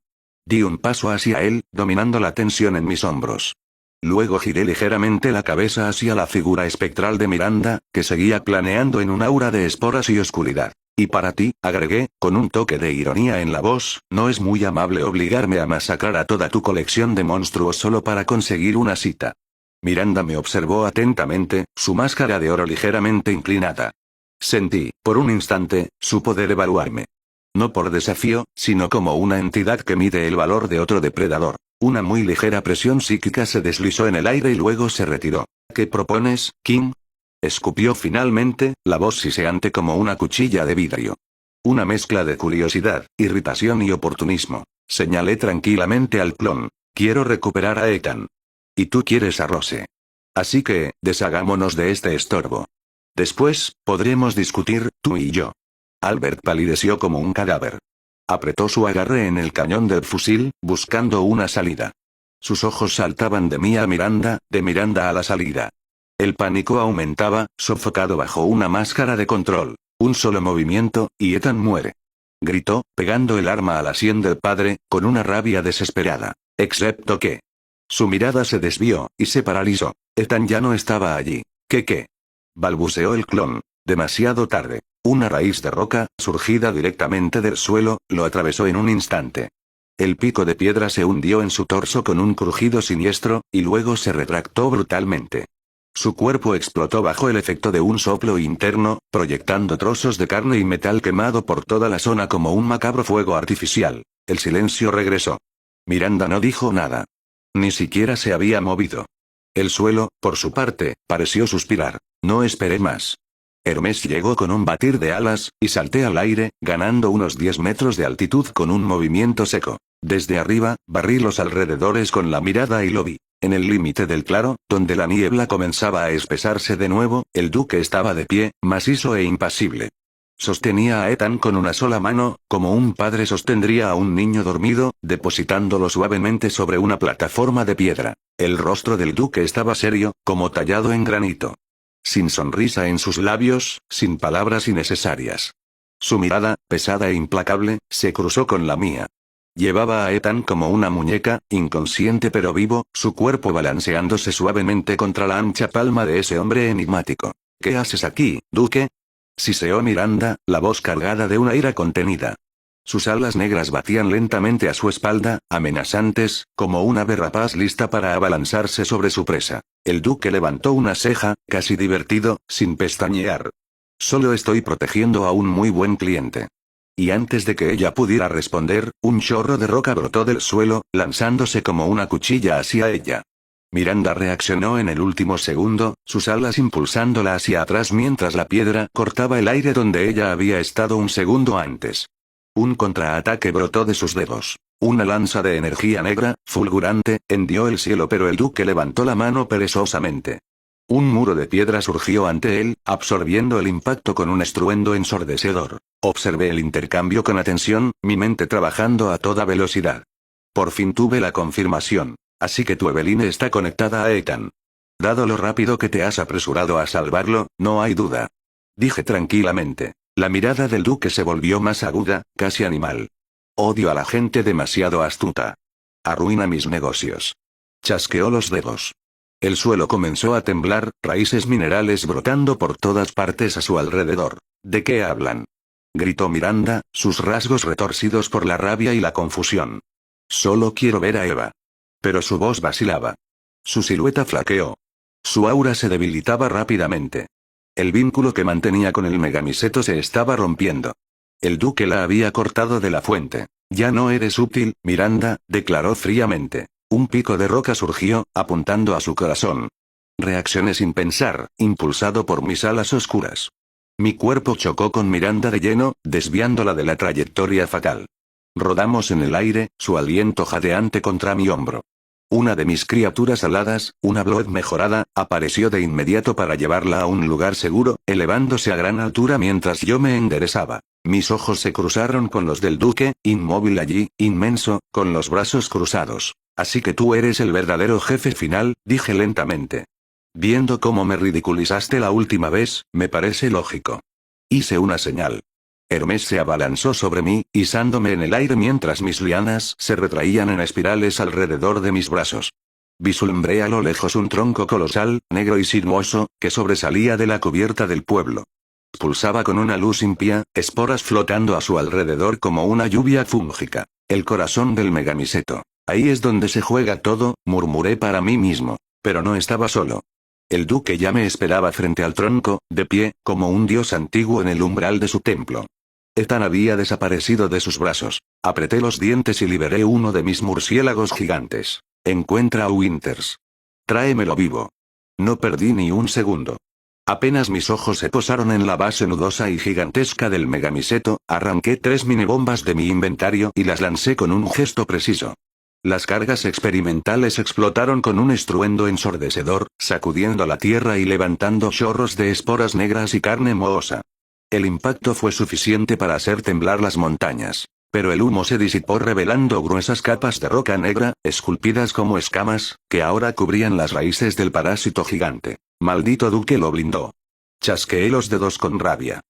Di un paso hacia él, dominando la tensión en mis hombros. Luego giré ligeramente la cabeza hacia la figura espectral de Miranda, que seguía planeando en un aura de esporas y oscuridad. Y para ti, agregué, con un toque de ironía en la voz, no es muy amable obligarme a masacrar a toda tu colección de monstruos solo para conseguir una cita. Miranda me observó atentamente, su máscara de oro ligeramente inclinada. Sentí, por un instante, su poder evaluarme. No por desafío, sino como una entidad que mide el valor de otro depredador. Una muy ligera presión psíquica se deslizó en el aire y luego se retiró. ¿Qué propones, King? Escupió finalmente, la voz siseante como una cuchilla de vidrio. Una mezcla de curiosidad, irritación y oportunismo. Señalé tranquilamente al clon. Quiero recuperar a Ethan. Y tú quieres a Rose. Así que, deshagámonos de este estorbo. Después, podremos discutir, tú y yo. Albert palideció como un cadáver. Apretó su agarre en el cañón del fusil, buscando una salida. Sus ojos saltaban de mí a Miranda, de Miranda a la salida. El pánico aumentaba, sofocado bajo una máscara de control. Un solo movimiento, y Ethan muere. Gritó, pegando el arma a la sien del padre, con una rabia desesperada. Excepto que... Su mirada se desvió, y se paralizó. Ethan ya no estaba allí. ¿Qué? Balbuceó el clon. Demasiado tarde. Una raíz de roca, surgida directamente del suelo, lo atravesó en un instante. El pico de piedra se hundió en su torso con un crujido siniestro, y luego se retractó brutalmente. Su cuerpo explotó bajo el efecto de un soplo interno, proyectando trozos de carne y metal quemado por toda la zona como un macabro fuego artificial. El silencio regresó. Miranda no dijo nada. Ni siquiera se había movido. El suelo, por su parte, pareció suspirar. No esperé más. Hermes llegó con un batir de alas, y salté al aire, ganando unos 10 metros de altitud con un movimiento seco. Desde arriba, barrí los alrededores con la mirada y lo vi. En el límite del claro, donde la niebla comenzaba a espesarse de nuevo, el duque estaba de pie, macizo e impasible. Sostenía a Ethan con una sola mano, como un padre sostendría a un niño dormido, depositándolo suavemente sobre una plataforma de piedra. El rostro del duque estaba serio, como tallado en granito. Sin sonrisa en sus labios, sin palabras innecesarias. Su mirada, pesada e implacable, se cruzó con la mía. Llevaba a Ethan como una muñeca, inconsciente pero vivo, su cuerpo balanceándose suavemente contra la ancha palma de ese hombre enigmático. ¿Qué haces aquí, duque? Siseó Miranda, la voz cargada de una ira contenida. Sus alas negras batían lentamente a su espalda, amenazantes, como un ave rapaz lista para abalanzarse sobre su presa. El duque levantó una ceja, casi divertido, sin pestañear. Solo estoy protegiendo a un muy buen cliente. Y antes de que ella pudiera responder, un chorro de roca brotó del suelo, lanzándose como una cuchilla hacia ella. Miranda reaccionó en el último segundo, sus alas impulsándola hacia atrás mientras la piedra cortaba el aire donde ella había estado un segundo antes. Un contraataque brotó de sus dedos. Una lanza de energía negra, fulgurante, hendió el cielo pero el duque levantó la mano perezosamente. Un muro de piedra surgió ante él, absorbiendo el impacto con un estruendo ensordecedor. Observé el intercambio con atención, mi mente trabajando a toda velocidad. Por fin tuve la confirmación. Así que tu Eveline está conectada a Ethan. Dado lo rápido que te has apresurado a salvarlo, no hay duda. Dije tranquilamente. La mirada del duque se volvió más aguda, casi animal. Odio a la gente demasiado astuta. Arruina mis negocios. Chasqueó los dedos. El suelo comenzó a temblar, raíces minerales brotando por todas partes a su alrededor. ¿De qué hablan?, gritó Miranda, sus rasgos retorcidos por la rabia y la confusión. Solo quiero ver a Eva. Pero su voz vacilaba. Su silueta flaqueó. Su aura se debilitaba rápidamente. El vínculo que mantenía con el megamiseto se estaba rompiendo. El duque la había cortado de la fuente. Ya no eres útil, Miranda, declaró fríamente. Un pico de roca surgió, apuntando a su corazón. Reaccioné sin pensar, impulsado por mis alas oscuras. Mi cuerpo chocó con Miranda de lleno, desviándola de la trayectoria fatal. Rodamos en el aire, su aliento jadeante contra mi hombro. Una de mis criaturas aladas, una Blood mejorada, apareció de inmediato para llevarla a un lugar seguro, elevándose a gran altura mientras yo me enderezaba. Mis ojos se cruzaron con los del duque, inmóvil allí, inmenso, con los brazos cruzados. Así que tú eres el verdadero jefe final, dije lentamente. Viendo cómo me ridiculizaste la última vez, me parece lógico. Hice una señal. Hermes se abalanzó sobre mí, izándome en el aire mientras mis lianas se retraían en espirales alrededor de mis brazos. Vislumbré a lo lejos un tronco colosal, negro y sinuoso, que sobresalía de la cubierta del pueblo. Pulsaba con una luz impía, esporas flotando a su alrededor como una lluvia fúngica. El corazón del megamiseto. Ahí es donde se juega todo, murmuré para mí mismo. Pero no estaba solo. El duque ya me esperaba frente al tronco, de pie, como un dios antiguo en el umbral de su templo. Ethan había desaparecido de sus brazos. Apreté los dientes y liberé uno de mis murciélagos gigantes. Encuentra a Winters. Tráemelo vivo. No perdí ni un segundo. Apenas mis ojos se posaron en la base nudosa y gigantesca del megamiseto, arranqué 3 minibombas de mi inventario y las lancé con un gesto preciso. Las cargas experimentales explotaron con un estruendo ensordecedor, sacudiendo la tierra y levantando chorros de esporas negras y carne mohosa. El impacto fue suficiente para hacer temblar las montañas. Pero el humo se disipó revelando gruesas capas de roca negra, esculpidas como escamas, que ahora cubrían las raíces del parásito gigante. Maldito duque lo blindó. Chasqueé los dedos con rabia.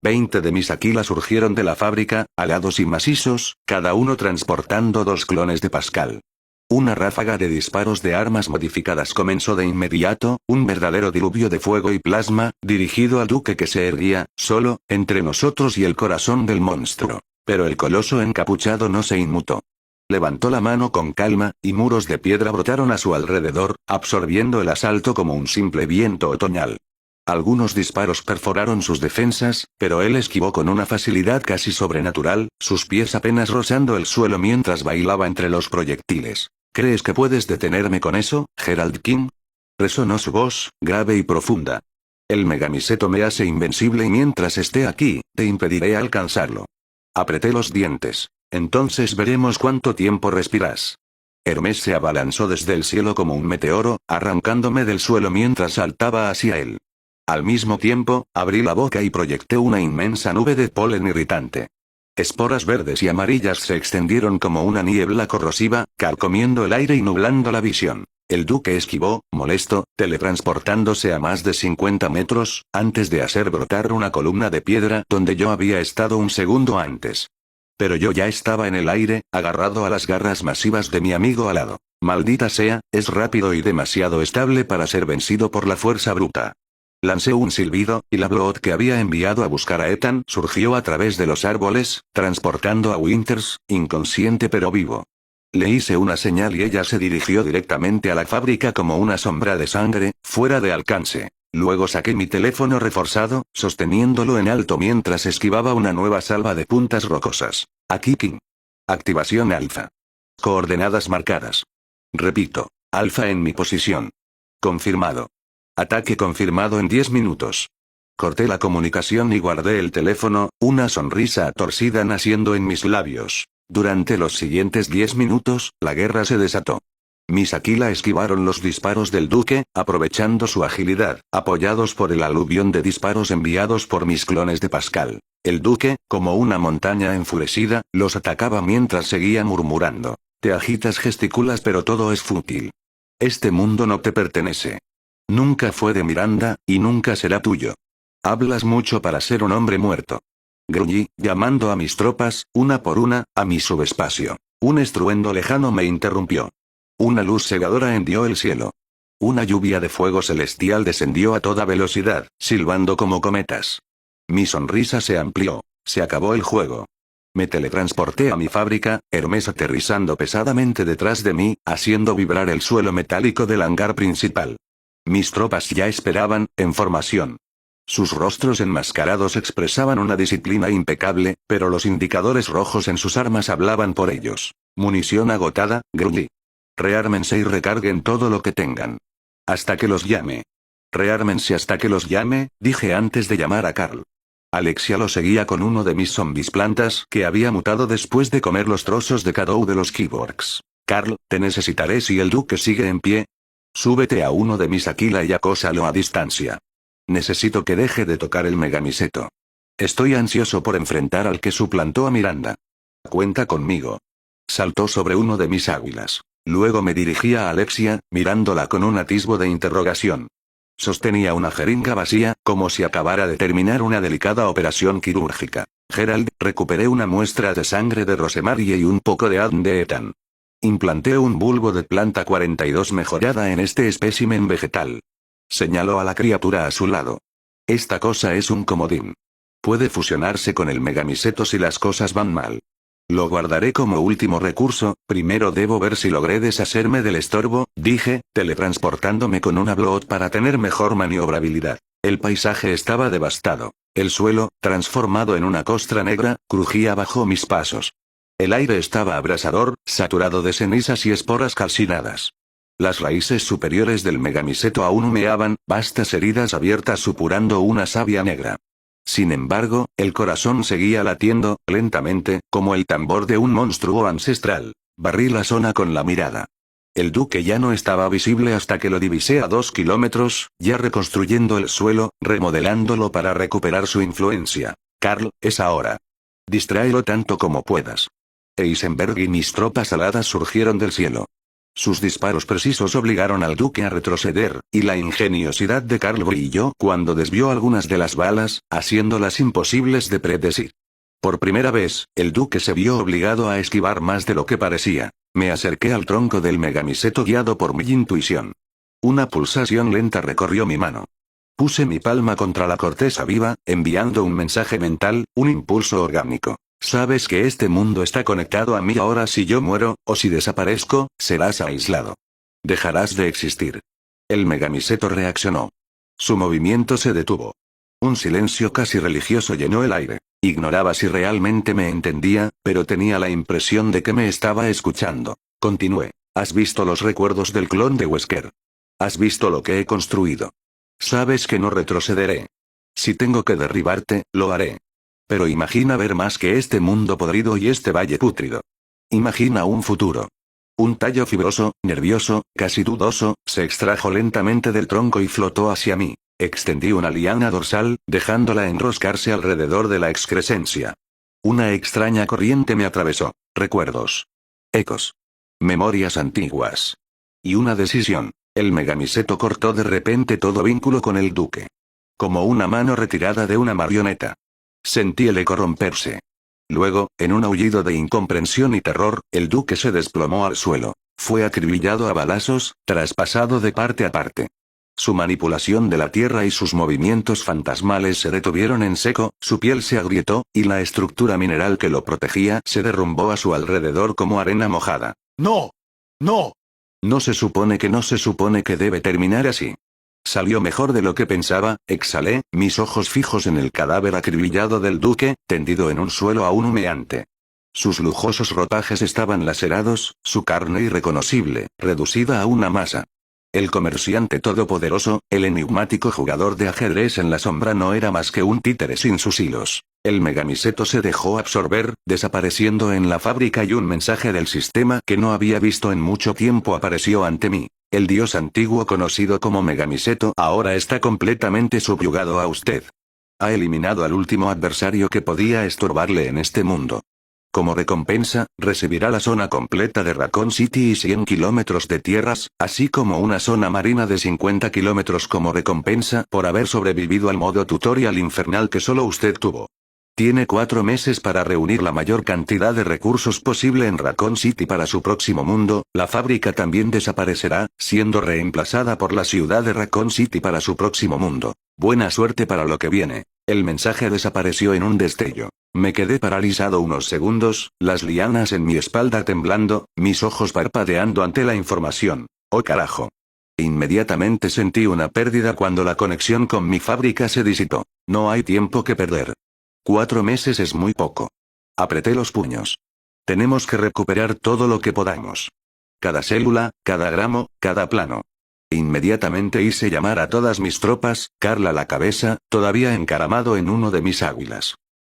20 de mis Aquila surgieron de la fábrica, alados y macizos, cada uno transportando 2 clones de Pascal. Una ráfaga de disparos de armas modificadas comenzó de inmediato, un verdadero diluvio de fuego y plasma, dirigido al duque que se erguía, solo, entre nosotros y el corazón del monstruo. Pero el coloso encapuchado no se inmutó. Levantó la mano con calma, y muros de piedra brotaron a su alrededor, absorbiendo el asalto como un simple viento otoñal. Algunos disparos perforaron sus defensas, pero él esquivó con una facilidad casi sobrenatural, sus pies apenas rozando el suelo mientras bailaba entre los proyectiles. ¿Crees que puedes detenerme con eso, Gerald King? Resonó su voz, grave y profunda. El megamiseto me hace invencible y mientras esté aquí, te impediré alcanzarlo. Apreté los dientes. Entonces veremos cuánto tiempo respiras. Hermes se abalanzó desde el cielo como un meteoro, arrancándome del suelo mientras saltaba hacia él. Al mismo tiempo, abrí la boca y proyecté una inmensa nube de polen irritante. Esporas verdes y amarillas se extendieron como una niebla corrosiva, carcomiendo el aire y nublando la visión. El duque esquivó, molesto, teletransportándose a más de 50 metros, antes de hacer brotar una columna de piedra donde yo había estado un segundo antes. Pero yo ya estaba en el aire, agarrado a las garras masivas de mi amigo alado. Maldita sea, es rápido y demasiado estable para ser vencido por la fuerza bruta. Lancé un silbido, y la Blood que había enviado a buscar a Ethan surgió a través de los árboles, transportando a Winters, inconsciente pero vivo. Le hice una señal y ella se dirigió directamente a la fábrica como una sombra de sangre, fuera de alcance. Luego saqué mi teléfono reforzado, sosteniéndolo en alto mientras esquivaba una nueva salva de puntas rocosas. Aquí King. Activación alfa. Coordenadas marcadas. Repito, alfa en mi posición. Confirmado. Ataque confirmado en 10 minutos. Corté la comunicación y guardé el teléfono, una sonrisa torcida naciendo en mis labios. Durante los siguientes 10 minutos, la guerra se desató. Mis Aquila esquivaron los disparos del duque, aprovechando su agilidad, apoyados por el aluvión de disparos enviados por mis clones de Pascal. El duque, como una montaña enfurecida, los atacaba mientras seguía murmurando. Te agitas, gesticulas, pero todo es fútil. Este mundo no te pertenece. Nunca fue de Miranda, y nunca será tuyo. Hablas mucho para ser un hombre muerto. Gruñí, llamando a mis tropas, una por una, a mi subespacio. Un estruendo lejano me interrumpió. Una luz cegadora hendió el cielo. Una lluvia de fuego celestial descendió a toda velocidad, silbando como cometas. Mi sonrisa se amplió. Se acabó el juego. Me teletransporté a mi fábrica, Hermes aterrizando pesadamente detrás de mí, haciendo vibrar el suelo metálico del hangar principal. Mis tropas ya esperaban, en formación. Sus rostros enmascarados expresaban una disciplina impecable, pero los indicadores rojos en sus armas hablaban por ellos. Munición agotada, gruñí. Reármense y recarguen todo lo que tengan. Hasta que los llame. Reármense hasta que los llame, dije antes de llamar a Carl. Alexia lo seguía con uno de mis zombies plantas que había mutado después de comer los trozos de Cadou de los Kyborgs. Carl, te necesitaré si el duque sigue en pie. Súbete a uno de mis Aquila y acósalo a distancia. Necesito que deje de tocar el megamiseto. Estoy ansioso por enfrentar al que suplantó a Miranda. Cuenta conmigo. Saltó sobre uno de mis águilas. Luego me dirigí a Alexia, mirándola con un atisbo de interrogación. Sostenía una jeringa vacía, como si acabara de terminar una delicada operación quirúrgica. Gerald, recuperé una muestra de sangre de Rosemarie y un poco de ADN de Ethan. Implanté un bulbo de planta 42 mejorada en este espécimen vegetal. Señaló a la criatura a su lado. Esta cosa es un comodín. Puede fusionarse con el megamiseto si las cosas van mal. Lo guardaré como último recurso, primero debo ver si logré deshacerme del estorbo, dije, teletransportándome con una Blood para tener mejor maniobrabilidad. El paisaje estaba devastado. El suelo, transformado en una costra negra, crujía bajo mis pasos. El aire estaba abrasador, saturado de cenizas y esporas calcinadas. Las raíces superiores del megamiseto aún humeaban, vastas heridas abiertas supurando una savia negra. Sin embargo, el corazón seguía latiendo, lentamente, como el tambor de un monstruo ancestral. Barrí la zona con la mirada. El duque ya no estaba visible hasta que lo divisé a 2 kilómetros, ya reconstruyendo el suelo, remodelándolo para recuperar su influencia. Carl, es ahora. Distráelo tanto como puedas. Eisenberg y mis tropas aladas surgieron del cielo. Sus disparos precisos obligaron al duque a retroceder, y la ingeniosidad de Carl brilló cuando desvió algunas de las balas, haciéndolas imposibles de predecir. Por primera vez, el duque se vio obligado a esquivar más de lo que parecía. Me acerqué al tronco del megamiseto guiado por mi intuición. Una pulsación lenta recorrió mi mano. Puse mi palma contra la corteza viva, enviando un mensaje mental, un impulso orgánico. Sabes que este mundo está conectado a mí ahora. Si yo muero, o si desaparezco, serás aislado. Dejarás de existir. El megamiseto reaccionó. Su movimiento se detuvo. Un silencio casi religioso llenó el aire. Ignoraba si realmente me entendía, pero tenía la impresión de que me estaba escuchando. Continué. ¿Has visto los recuerdos del clon de Wesker? ¿Has visto lo que he construido? Sabes que no retrocederé. Si tengo que derribarte, lo haré. Pero imagina ver más que este mundo podrido y este valle pútrido. Imagina un futuro. Un tallo fibroso, nervioso, casi dudoso, se extrajo lentamente del tronco y flotó hacia mí. Extendí una liana dorsal, dejándola enroscarse alrededor de la excrescencia. Una extraña corriente me atravesó. Recuerdos. Ecos. Memorias antiguas. Y una decisión. El megamiseto cortó de repente todo vínculo con el duque. Como una mano retirada de una marioneta. Sentí el eco romperse. Luego, en un aullido de incomprensión y terror, el duque se desplomó al suelo. Fue acribillado a balazos, traspasado de parte a parte. Su manipulación de la tierra y sus movimientos fantasmales se detuvieron en seco, su piel se agrietó, y la estructura mineral que lo protegía se derrumbó a su alrededor como arena mojada. ¡No! ¡No! No se supone que debe terminar así. Salió mejor de lo que pensaba, exhalé, mis ojos fijos en el cadáver acribillado del duque, tendido en un suelo aún humeante. Sus lujosos ropajes estaban lacerados, su carne irreconocible, reducida a una masa. El comerciante todopoderoso, el enigmático jugador de ajedrez en la sombra no era más que un títere sin sus hilos. El megamiseto se dejó absorber, desapareciendo en la fábrica y un mensaje del sistema que no había visto en mucho tiempo apareció ante mí. El dios antiguo conocido como megamiseto ahora está completamente subyugado a usted. Ha eliminado al último adversario que podía estorbarle en este mundo. Como recompensa, recibirá la zona completa de Raccoon City y 100 kilómetros de tierras, así como una zona marina de 50 kilómetros como recompensa por haber sobrevivido al modo tutorial infernal que solo usted tuvo. Tiene 4 meses para reunir la mayor cantidad de recursos posible en Raccoon City para su próximo mundo. La fábrica también desaparecerá, siendo reemplazada por la ciudad de Raccoon City para su próximo mundo. Buena suerte para lo que viene. El mensaje desapareció en un destello. Me quedé paralizado unos segundos, las lianas en mi espalda temblando, mis ojos parpadeando ante la información. ¡Oh carajo! Inmediatamente sentí una pérdida cuando la conexión con mi fábrica se disipó. No hay tiempo que perder. 4 meses es muy poco. Apreté los puños. Tenemos que recuperar todo lo que podamos. Cada célula, cada gramo, cada plano. Inmediatamente hice llamar a todas mis tropas, Carl a la cabeza, todavía encaramado en uno de mis águilas.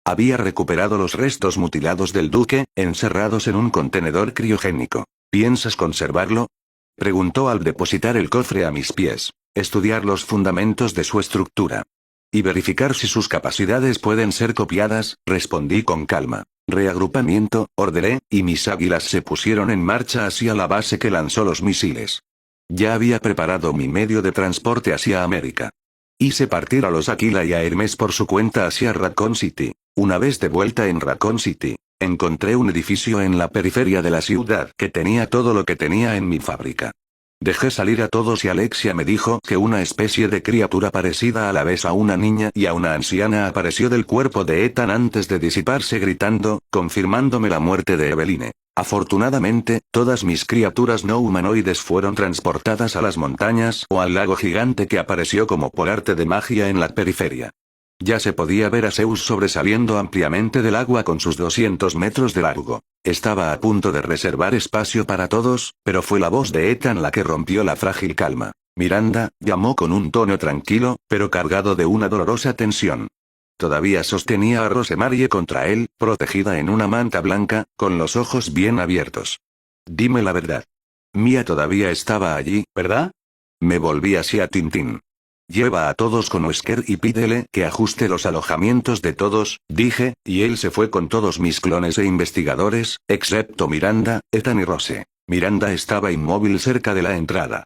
Había recuperado los restos mutilados del duque, encerrados en un contenedor criogénico. ¿Piensas conservarlo? Preguntó al depositar el cofre a mis pies. Estudiar los fundamentos de su estructura. Y verificar si sus capacidades pueden ser copiadas, respondí con calma. Reagrupamiento, ordené, y mis águilas se pusieron en marcha hacia la base que lanzó los misiles. Ya había preparado mi medio de transporte hacia América. Hice partir a los Aquila y a Hermes por su cuenta hacia Raccoon City. Una vez de vuelta en Raccoon City, encontré un edificio en la periferia de la ciudad que tenía todo lo que tenía en mi fábrica. Dejé salir a todos y Alexia me dijo que una especie de criatura parecida a la vez a una niña y a una anciana apareció del cuerpo de Ethan antes de disiparse gritando, confirmándome la muerte de Eveline. Afortunadamente, todas mis criaturas no humanoides fueron transportadas a las montañas o al lago gigante que apareció como por arte de magia en la periferia. Ya se podía ver a Zeus sobresaliendo ampliamente del agua con sus 200 metros de largo. Estaba a punto de reservar espacio para todos, pero fue la voz de Ethan la que rompió la frágil calma. Miranda, llamó con un tono tranquilo, pero cargado de una dolorosa tensión. Todavía sostenía a Rosemarie contra él, protegida en una manta blanca, con los ojos bien abiertos. Dime la verdad. Mia todavía estaba allí, ¿verdad? Me volví hacia Tintín. Lleva a todos con Wesker y pídele que ajuste los alojamientos de todos, dije, y él se fue con todos mis clones e investigadores, excepto Miranda, Ethan y Rose. Miranda estaba inmóvil cerca de la entrada.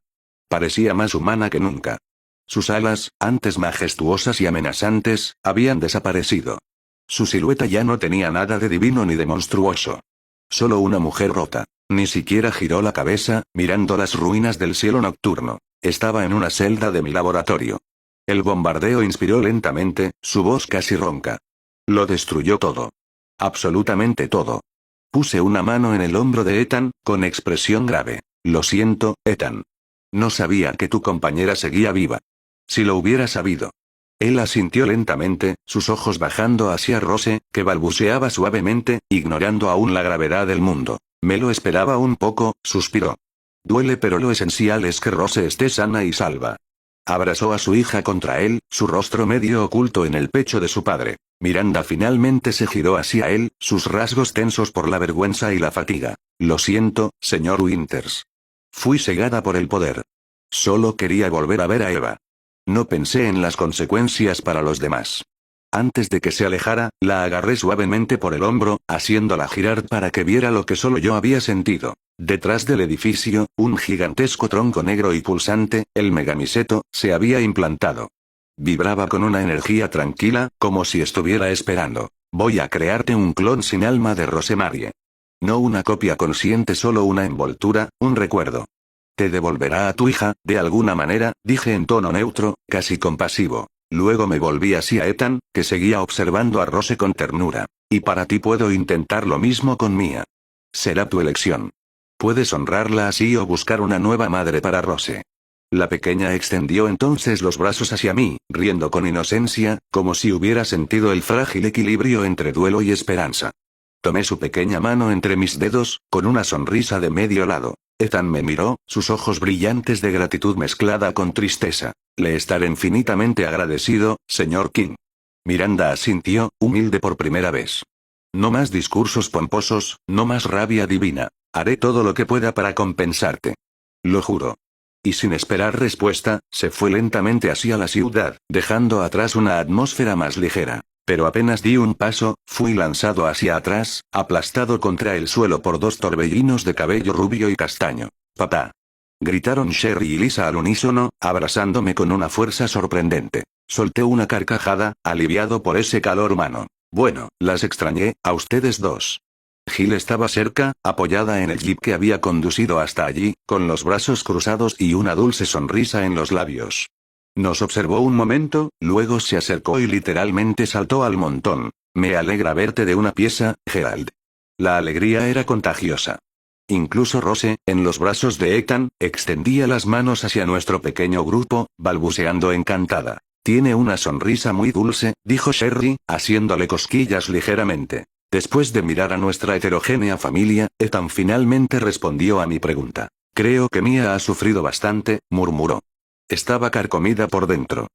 Parecía más humana que nunca. Sus alas, antes majestuosas y amenazantes, habían desaparecido. Su silueta ya no tenía nada de divino ni de monstruoso. Solo una mujer rota. Ni siquiera giró la cabeza, mirando las ruinas del cielo nocturno. Estaba en una celda de mi laboratorio. El bombardeo inspiró lentamente, su voz casi ronca. Lo destruyó todo. Absolutamente todo. Puse una mano en el hombro de Ethan, con expresión grave. Lo siento, Ethan. No sabía que tu compañera seguía viva. Si lo hubiera sabido. Él asintió lentamente, sus ojos bajando hacia Rose, que balbuceaba suavemente, ignorando aún la gravedad del mundo. Me lo esperaba un poco, suspiró. Duele, pero lo esencial es que Rose esté sana y salva. Abrazó a su hija contra él, su rostro medio oculto en el pecho de su padre. Miranda finalmente se giró hacia él, sus rasgos tensos por la vergüenza y la fatiga. Lo siento, señor Winters. Fui cegada por el poder. Solo quería volver a ver a Eva. No pensé en las consecuencias para los demás. Antes de que se alejara, la agarré suavemente por el hombro, haciéndola girar para que viera lo que solo yo había sentido. Detrás del edificio, un gigantesco tronco negro y pulsante, el megamiseto, se había implantado. Vibraba con una energía tranquila, como si estuviera esperando. Voy a crearte un clon sin alma de Rosemarie. No una copia consciente, solo una envoltura, un recuerdo. Te devolverá a tu hija, de alguna manera, dije en tono neutro, casi compasivo. Luego me volví hacia Ethan, que seguía observando a Rose con ternura. Y para ti puedo intentar lo mismo con Mia. Será tu elección. Puedes honrarla así o buscar una nueva madre para Rose. La pequeña extendió entonces los brazos hacia mí, riendo con inocencia, como si hubiera sentido el frágil equilibrio entre duelo y esperanza. Tomé su pequeña mano entre mis dedos, con una sonrisa de medio lado. Ethan me miró, sus ojos brillantes de gratitud mezclada con tristeza. Le estaré infinitamente agradecido, señor King. Miranda asintió, humilde por primera vez. No más discursos pomposos, no más rabia divina. Haré todo lo que pueda para compensarte. Lo juro. Y sin esperar respuesta, se fue lentamente hacia la ciudad, dejando atrás una atmósfera más ligera. Pero apenas di un paso, fui lanzado hacia atrás, aplastado contra el suelo por dos torbellinos de cabello rubio y castaño. ¡Papá! Gritaron Sherry y Lisa al unísono, abrazándome con una fuerza sorprendente. Solté una carcajada, aliviado por ese calor humano. Bueno, las extrañé, a ustedes dos. Jill estaba cerca, apoyada en el jeep que había conducido hasta allí, con los brazos cruzados y una dulce sonrisa en los labios. Nos observó un momento, luego se acercó y literalmente saltó al montón. Me alegra verte de una pieza, Gerald. La alegría era contagiosa. Incluso Rose, en los brazos de Ethan, extendía las manos hacia nuestro pequeño grupo, balbuceando encantada. Tiene una sonrisa muy dulce, dijo Sherry, haciéndole cosquillas ligeramente. Después de mirar a nuestra heterogénea familia, Ethan finalmente respondió a mi pregunta. Creo que Mia ha sufrido bastante, murmuró. Estaba carcomida por dentro.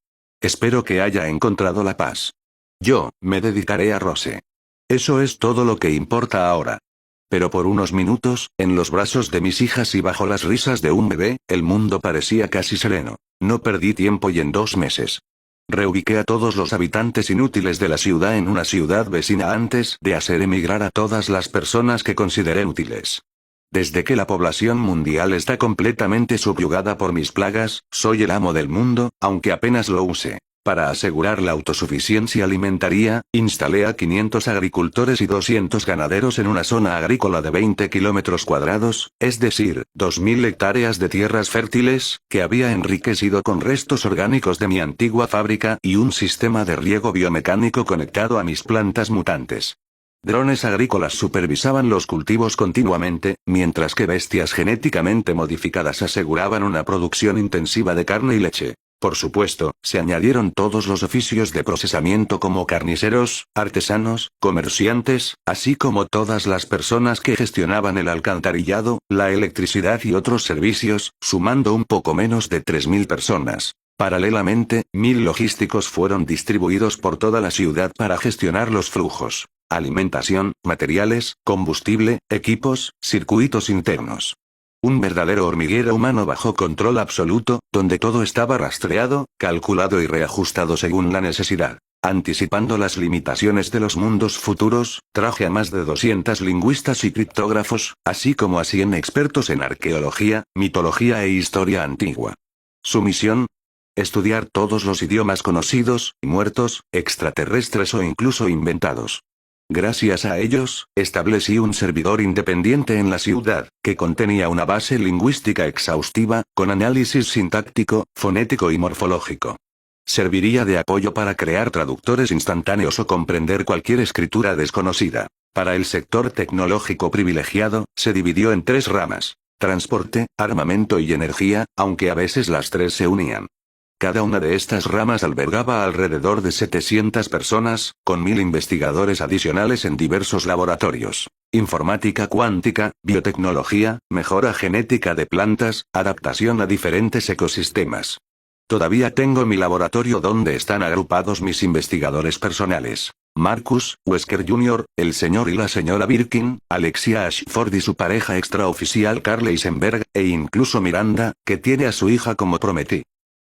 Espero que haya encontrado la paz. Yo, me dedicaré a Rose. Eso es todo lo que importa ahora. Pero por unos minutos, en los brazos de mis hijas y bajo las risas de un bebé, el mundo parecía casi sereno. No perdí tiempo y en 2 meses. Reubiqué a todos los habitantes inútiles de la ciudad en una ciudad vecina antes de hacer emigrar a todas las personas que consideré útiles. Desde que la población mundial está completamente subyugada por mis plagas, soy el amo del mundo, aunque apenas lo use. Para asegurar la autosuficiencia alimentaria, instalé a 500 agricultores y 200 ganaderos en una zona agrícola de 20 kilómetros cuadrados, es decir, 2.000 hectáreas de tierras fértiles, que había enriquecido con restos orgánicos de mi antigua fábrica y un sistema de riego biomecánico conectado a mis plantas mutantes. Drones agrícolas supervisaban los cultivos continuamente, mientras que bestias genéticamente modificadas aseguraban una producción intensiva de carne y leche. Por supuesto, se añadieron todos los oficios de procesamiento como carniceros, artesanos, comerciantes, así como todas las personas que gestionaban el alcantarillado, la electricidad y otros servicios, sumando un poco menos de 3.000 personas. Paralelamente, 1.000 logísticos fueron distribuidos por toda la ciudad para gestionar los flujos. Alimentación, materiales, combustible, equipos, circuitos internos. Un verdadero hormiguero humano bajo control absoluto, donde todo estaba rastreado, calculado y reajustado según la necesidad. Anticipando las limitaciones de los mundos futuros, traje a más de 200 lingüistas y criptógrafos, así como a 100 expertos en arqueología, mitología e historia antigua. Su misión: estudiar todos los idiomas conocidos, muertos, extraterrestres o incluso inventados. Gracias a ellos, establecí un servidor independiente en la ciudad, que contenía una base lingüística exhaustiva, con análisis sintáctico, fonético y morfológico. Serviría de apoyo para crear traductores instantáneos o comprender cualquier escritura desconocida. Para el sector tecnológico privilegiado, se dividió en 3 ramas: transporte, armamento y energía, aunque a veces las 3 se unían. Cada una de estas ramas albergaba alrededor de 700 personas, con 1.000 investigadores adicionales en diversos laboratorios. Informática cuántica, biotecnología, mejora genética de plantas, adaptación a diferentes ecosistemas. Todavía tengo mi laboratorio donde están agrupados mis investigadores personales. Marcus, Wesker Jr., el señor y la señora Birkin, Alexia Ashford y su pareja extraoficial Carl Eisenberg, e incluso Miranda, que tiene a su hija como prometí.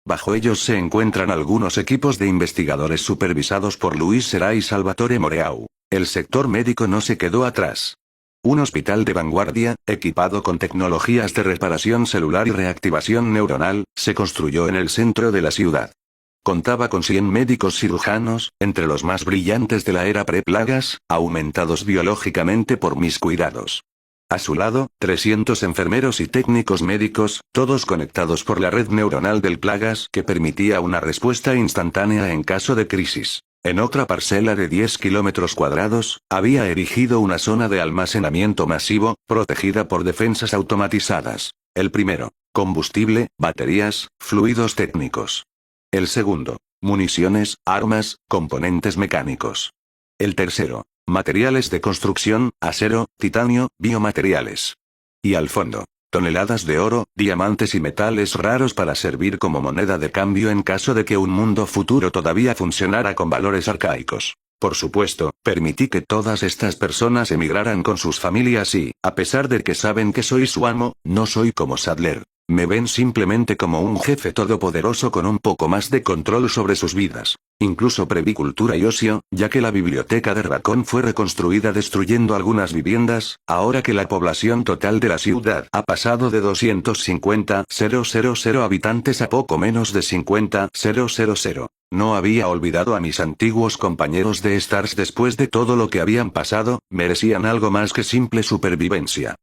Bajo ellos se encuentran algunos equipos de investigadores supervisados por Luis Será y Salvatore Moreau. El sector médico no se quedó atrás. Un hospital de vanguardia, equipado con tecnologías de reparación celular y reactivación neuronal, se construyó en el centro de la ciudad. Contaba con 100 médicos cirujanos, entre los más brillantes de la era preplagas, aumentados biológicamente por mis cuidados. A su lado, 300 enfermeros y técnicos médicos, todos conectados por la red neuronal del Plagas que permitía una respuesta instantánea en caso de crisis. En otra parcela de 10 kilómetros cuadrados, había erigido una zona de almacenamiento masivo, protegida por defensas automatizadas. El primero: combustible, baterías, fluidos técnicos. El segundo: municiones, armas, componentes mecánicos. El tercero: materiales de construcción, acero, titanio, biomateriales. Y al fondo, toneladas de oro, diamantes y metales raros para servir como moneda de cambio en caso de que un mundo futuro todavía funcionara con valores arcaicos. Por supuesto, permití que todas estas personas emigraran con sus familias y, a pesar de que saben que soy su amo, no soy como Sadler. Me ven simplemente como un jefe todopoderoso con un poco más de control sobre sus vidas. Incluso preví cultura y ocio, ya que la biblioteca de Raccoon fue reconstruida destruyendo algunas viviendas, ahora que la población total de la ciudad ha pasado de 250.000 habitantes a poco menos de 50.000. No había olvidado a mis antiguos compañeros de Stars después de todo lo que habían pasado, merecían algo más que simple supervivencia.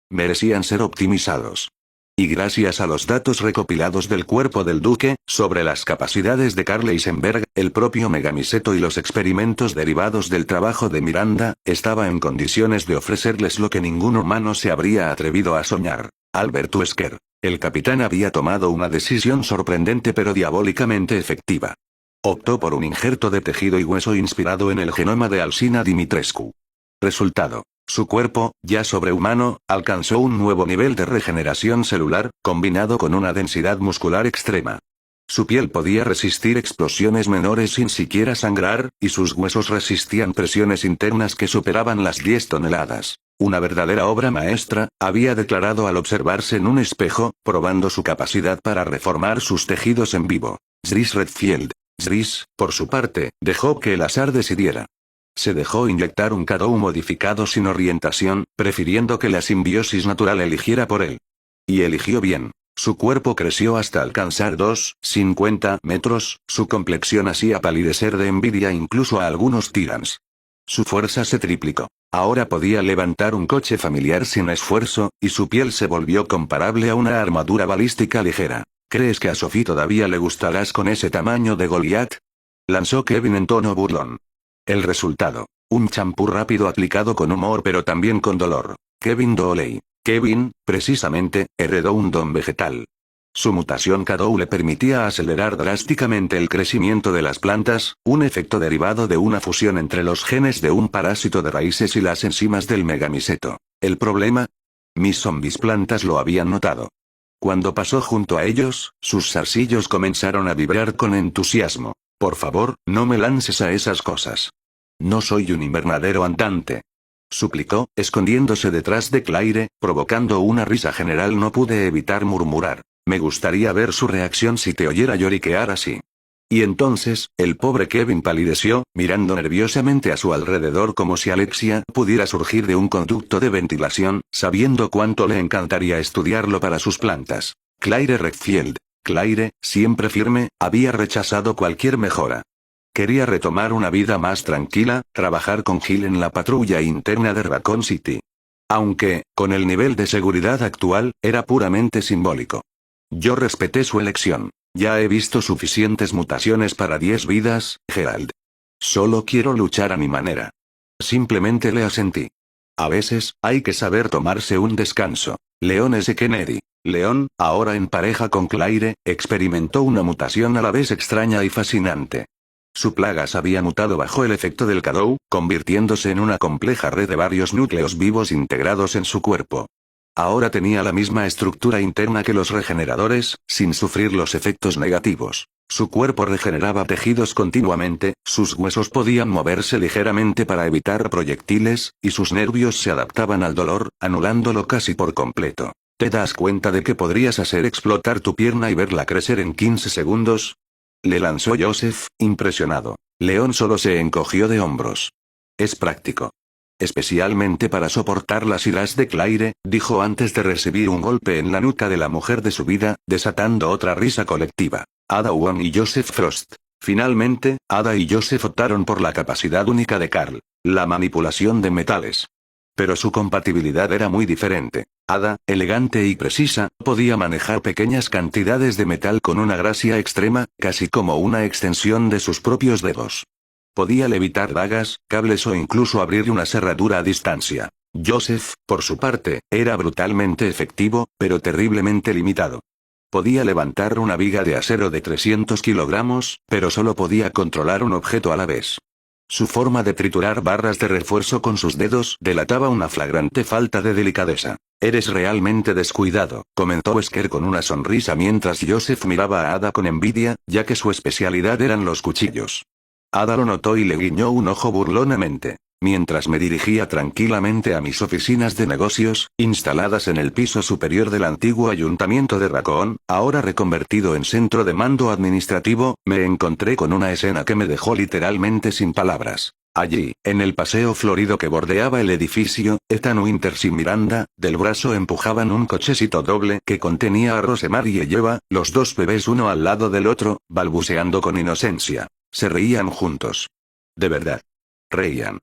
Merecían ser optimizados. Y gracias a los datos recopilados del cuerpo del duque, sobre las capacidades de Karl Eisenberg, el propio Megamiseto y los experimentos derivados del trabajo de Miranda, estaba en condiciones de ofrecerles lo que ningún humano se habría atrevido a soñar. Albert Wesker. El capitán había tomado una decisión sorprendente pero diabólicamente efectiva. Optó por un injerto de tejido y hueso inspirado en el genoma de Alcina Dimitrescu. Resultado. Su cuerpo, ya sobrehumano, alcanzó un nuevo nivel de regeneración celular, combinado con una densidad muscular extrema. Su piel podía resistir explosiones menores sin siquiera sangrar, y sus huesos resistían presiones internas que superaban las 10 toneladas. Una verdadera obra maestra, había declarado al observarse en un espejo, probando su capacidad para reformar sus tejidos en vivo. Zris Redfield. Zris, por su parte, dejó que el azar decidiera. Se dejó inyectar un Kadou modificado sin orientación, prefiriendo que la simbiosis natural eligiera por él. Y eligió bien. Su cuerpo creció hasta alcanzar 2,50 metros, su complexión hacía palidecer de envidia incluso a algunos Tyrants. Su fuerza se triplicó. Ahora podía levantar un coche familiar sin esfuerzo, y su piel se volvió comparable a una armadura balística ligera. ¿Crees que a Sophie todavía le gustarás con ese tamaño de Goliath? Lanzó Kevin en tono burlón. El resultado. Un champú rápido aplicado con humor pero también con dolor. Kevin Dooley. Kevin, precisamente, heredó un don vegetal. Su mutación Kadou le permitía acelerar drásticamente el crecimiento de las plantas, un efecto derivado de una fusión entre los genes de un parásito de raíces y las enzimas del megamiseto. ¿El problema? Mis zombies plantas lo habían notado. Cuando pasó junto a ellos, sus zarcillos comenzaron a vibrar con entusiasmo. Por favor, no me lances a esas cosas. No soy un invernadero andante. Suplicó, escondiéndose detrás de Claire, provocando una risa general. No pude evitar murmurar. Me gustaría ver su reacción si te oyera lloriquear así. Y entonces, el pobre Kevin palideció, mirando nerviosamente a su alrededor como si Alexia pudiera surgir de un conducto de ventilación, sabiendo cuánto le encantaría estudiarlo para sus plantas. Claire Redfield. Claire, siempre firme, había rechazado cualquier mejora. Quería retomar una vida más tranquila, trabajar con Gil en la patrulla interna de Raccoon City. Aunque, con el nivel de seguridad actual, era puramente simbólico. Yo respeté su elección. Ya he visto suficientes mutaciones para 10 vidas, Gerald. Solo quiero luchar a mi manera. Simplemente le asentí. A veces, hay que saber tomarse un descanso. Leon S. Kennedy. Leon, ahora en pareja con Claire, experimentó una mutación a la vez extraña y fascinante. Su plagas había mutado bajo el efecto del Kadou, convirtiéndose en una compleja red de varios núcleos vivos integrados en su cuerpo. Ahora tenía la misma estructura interna que los regeneradores, sin sufrir los efectos negativos. Su cuerpo regeneraba tejidos continuamente, sus huesos podían moverse ligeramente para evitar proyectiles, y sus nervios se adaptaban al dolor, anulándolo casi por completo. ¿Te das cuenta de que podrías hacer explotar tu pierna y verla crecer en 15 segundos? Le lanzó Joseph, impresionado. León solo se encogió de hombros. Es práctico. Especialmente para soportar las iras de Claire, dijo antes de recibir un golpe en la nuca de la mujer de su vida, desatando otra risa colectiva. Ada Wong y Joseph Frost. Finalmente, Ada y Joseph optaron por la capacidad única de Carl, la manipulación de metales. Pero su compatibilidad era muy diferente. Ada, elegante y precisa, podía manejar pequeñas cantidades de metal con una gracia extrema, casi como una extensión de sus propios dedos. Podía levitar dagas, cables o incluso abrir una cerradura a distancia. Joseph, por su parte, era brutalmente efectivo, pero terriblemente limitado. Podía levantar una viga de acero de 300 kilogramos, pero solo podía controlar un objeto a la vez. Su forma de triturar barras de refuerzo con sus dedos delataba una flagrante falta de delicadeza. Eres realmente descuidado, comentó Wesker con una sonrisa mientras Joseph miraba a Ada con envidia, ya que su especialidad eran los cuchillos. Ada lo notó y le guiñó un ojo burlonamente. Mientras me dirigía tranquilamente a mis oficinas de negocios, instaladas en el piso superior del antiguo ayuntamiento de Raccoon, ahora reconvertido en centro de mando administrativo, me encontré con una escena que me dejó literalmente sin palabras. Allí, en el paseo florido que bordeaba el edificio, Ethan Winters y Miranda, del brazo empujaban un cochecito doble que contenía a Rosemary y Eva, los dos bebés uno al lado del otro, balbuceando con inocencia. Se reían juntos. De verdad. Reían.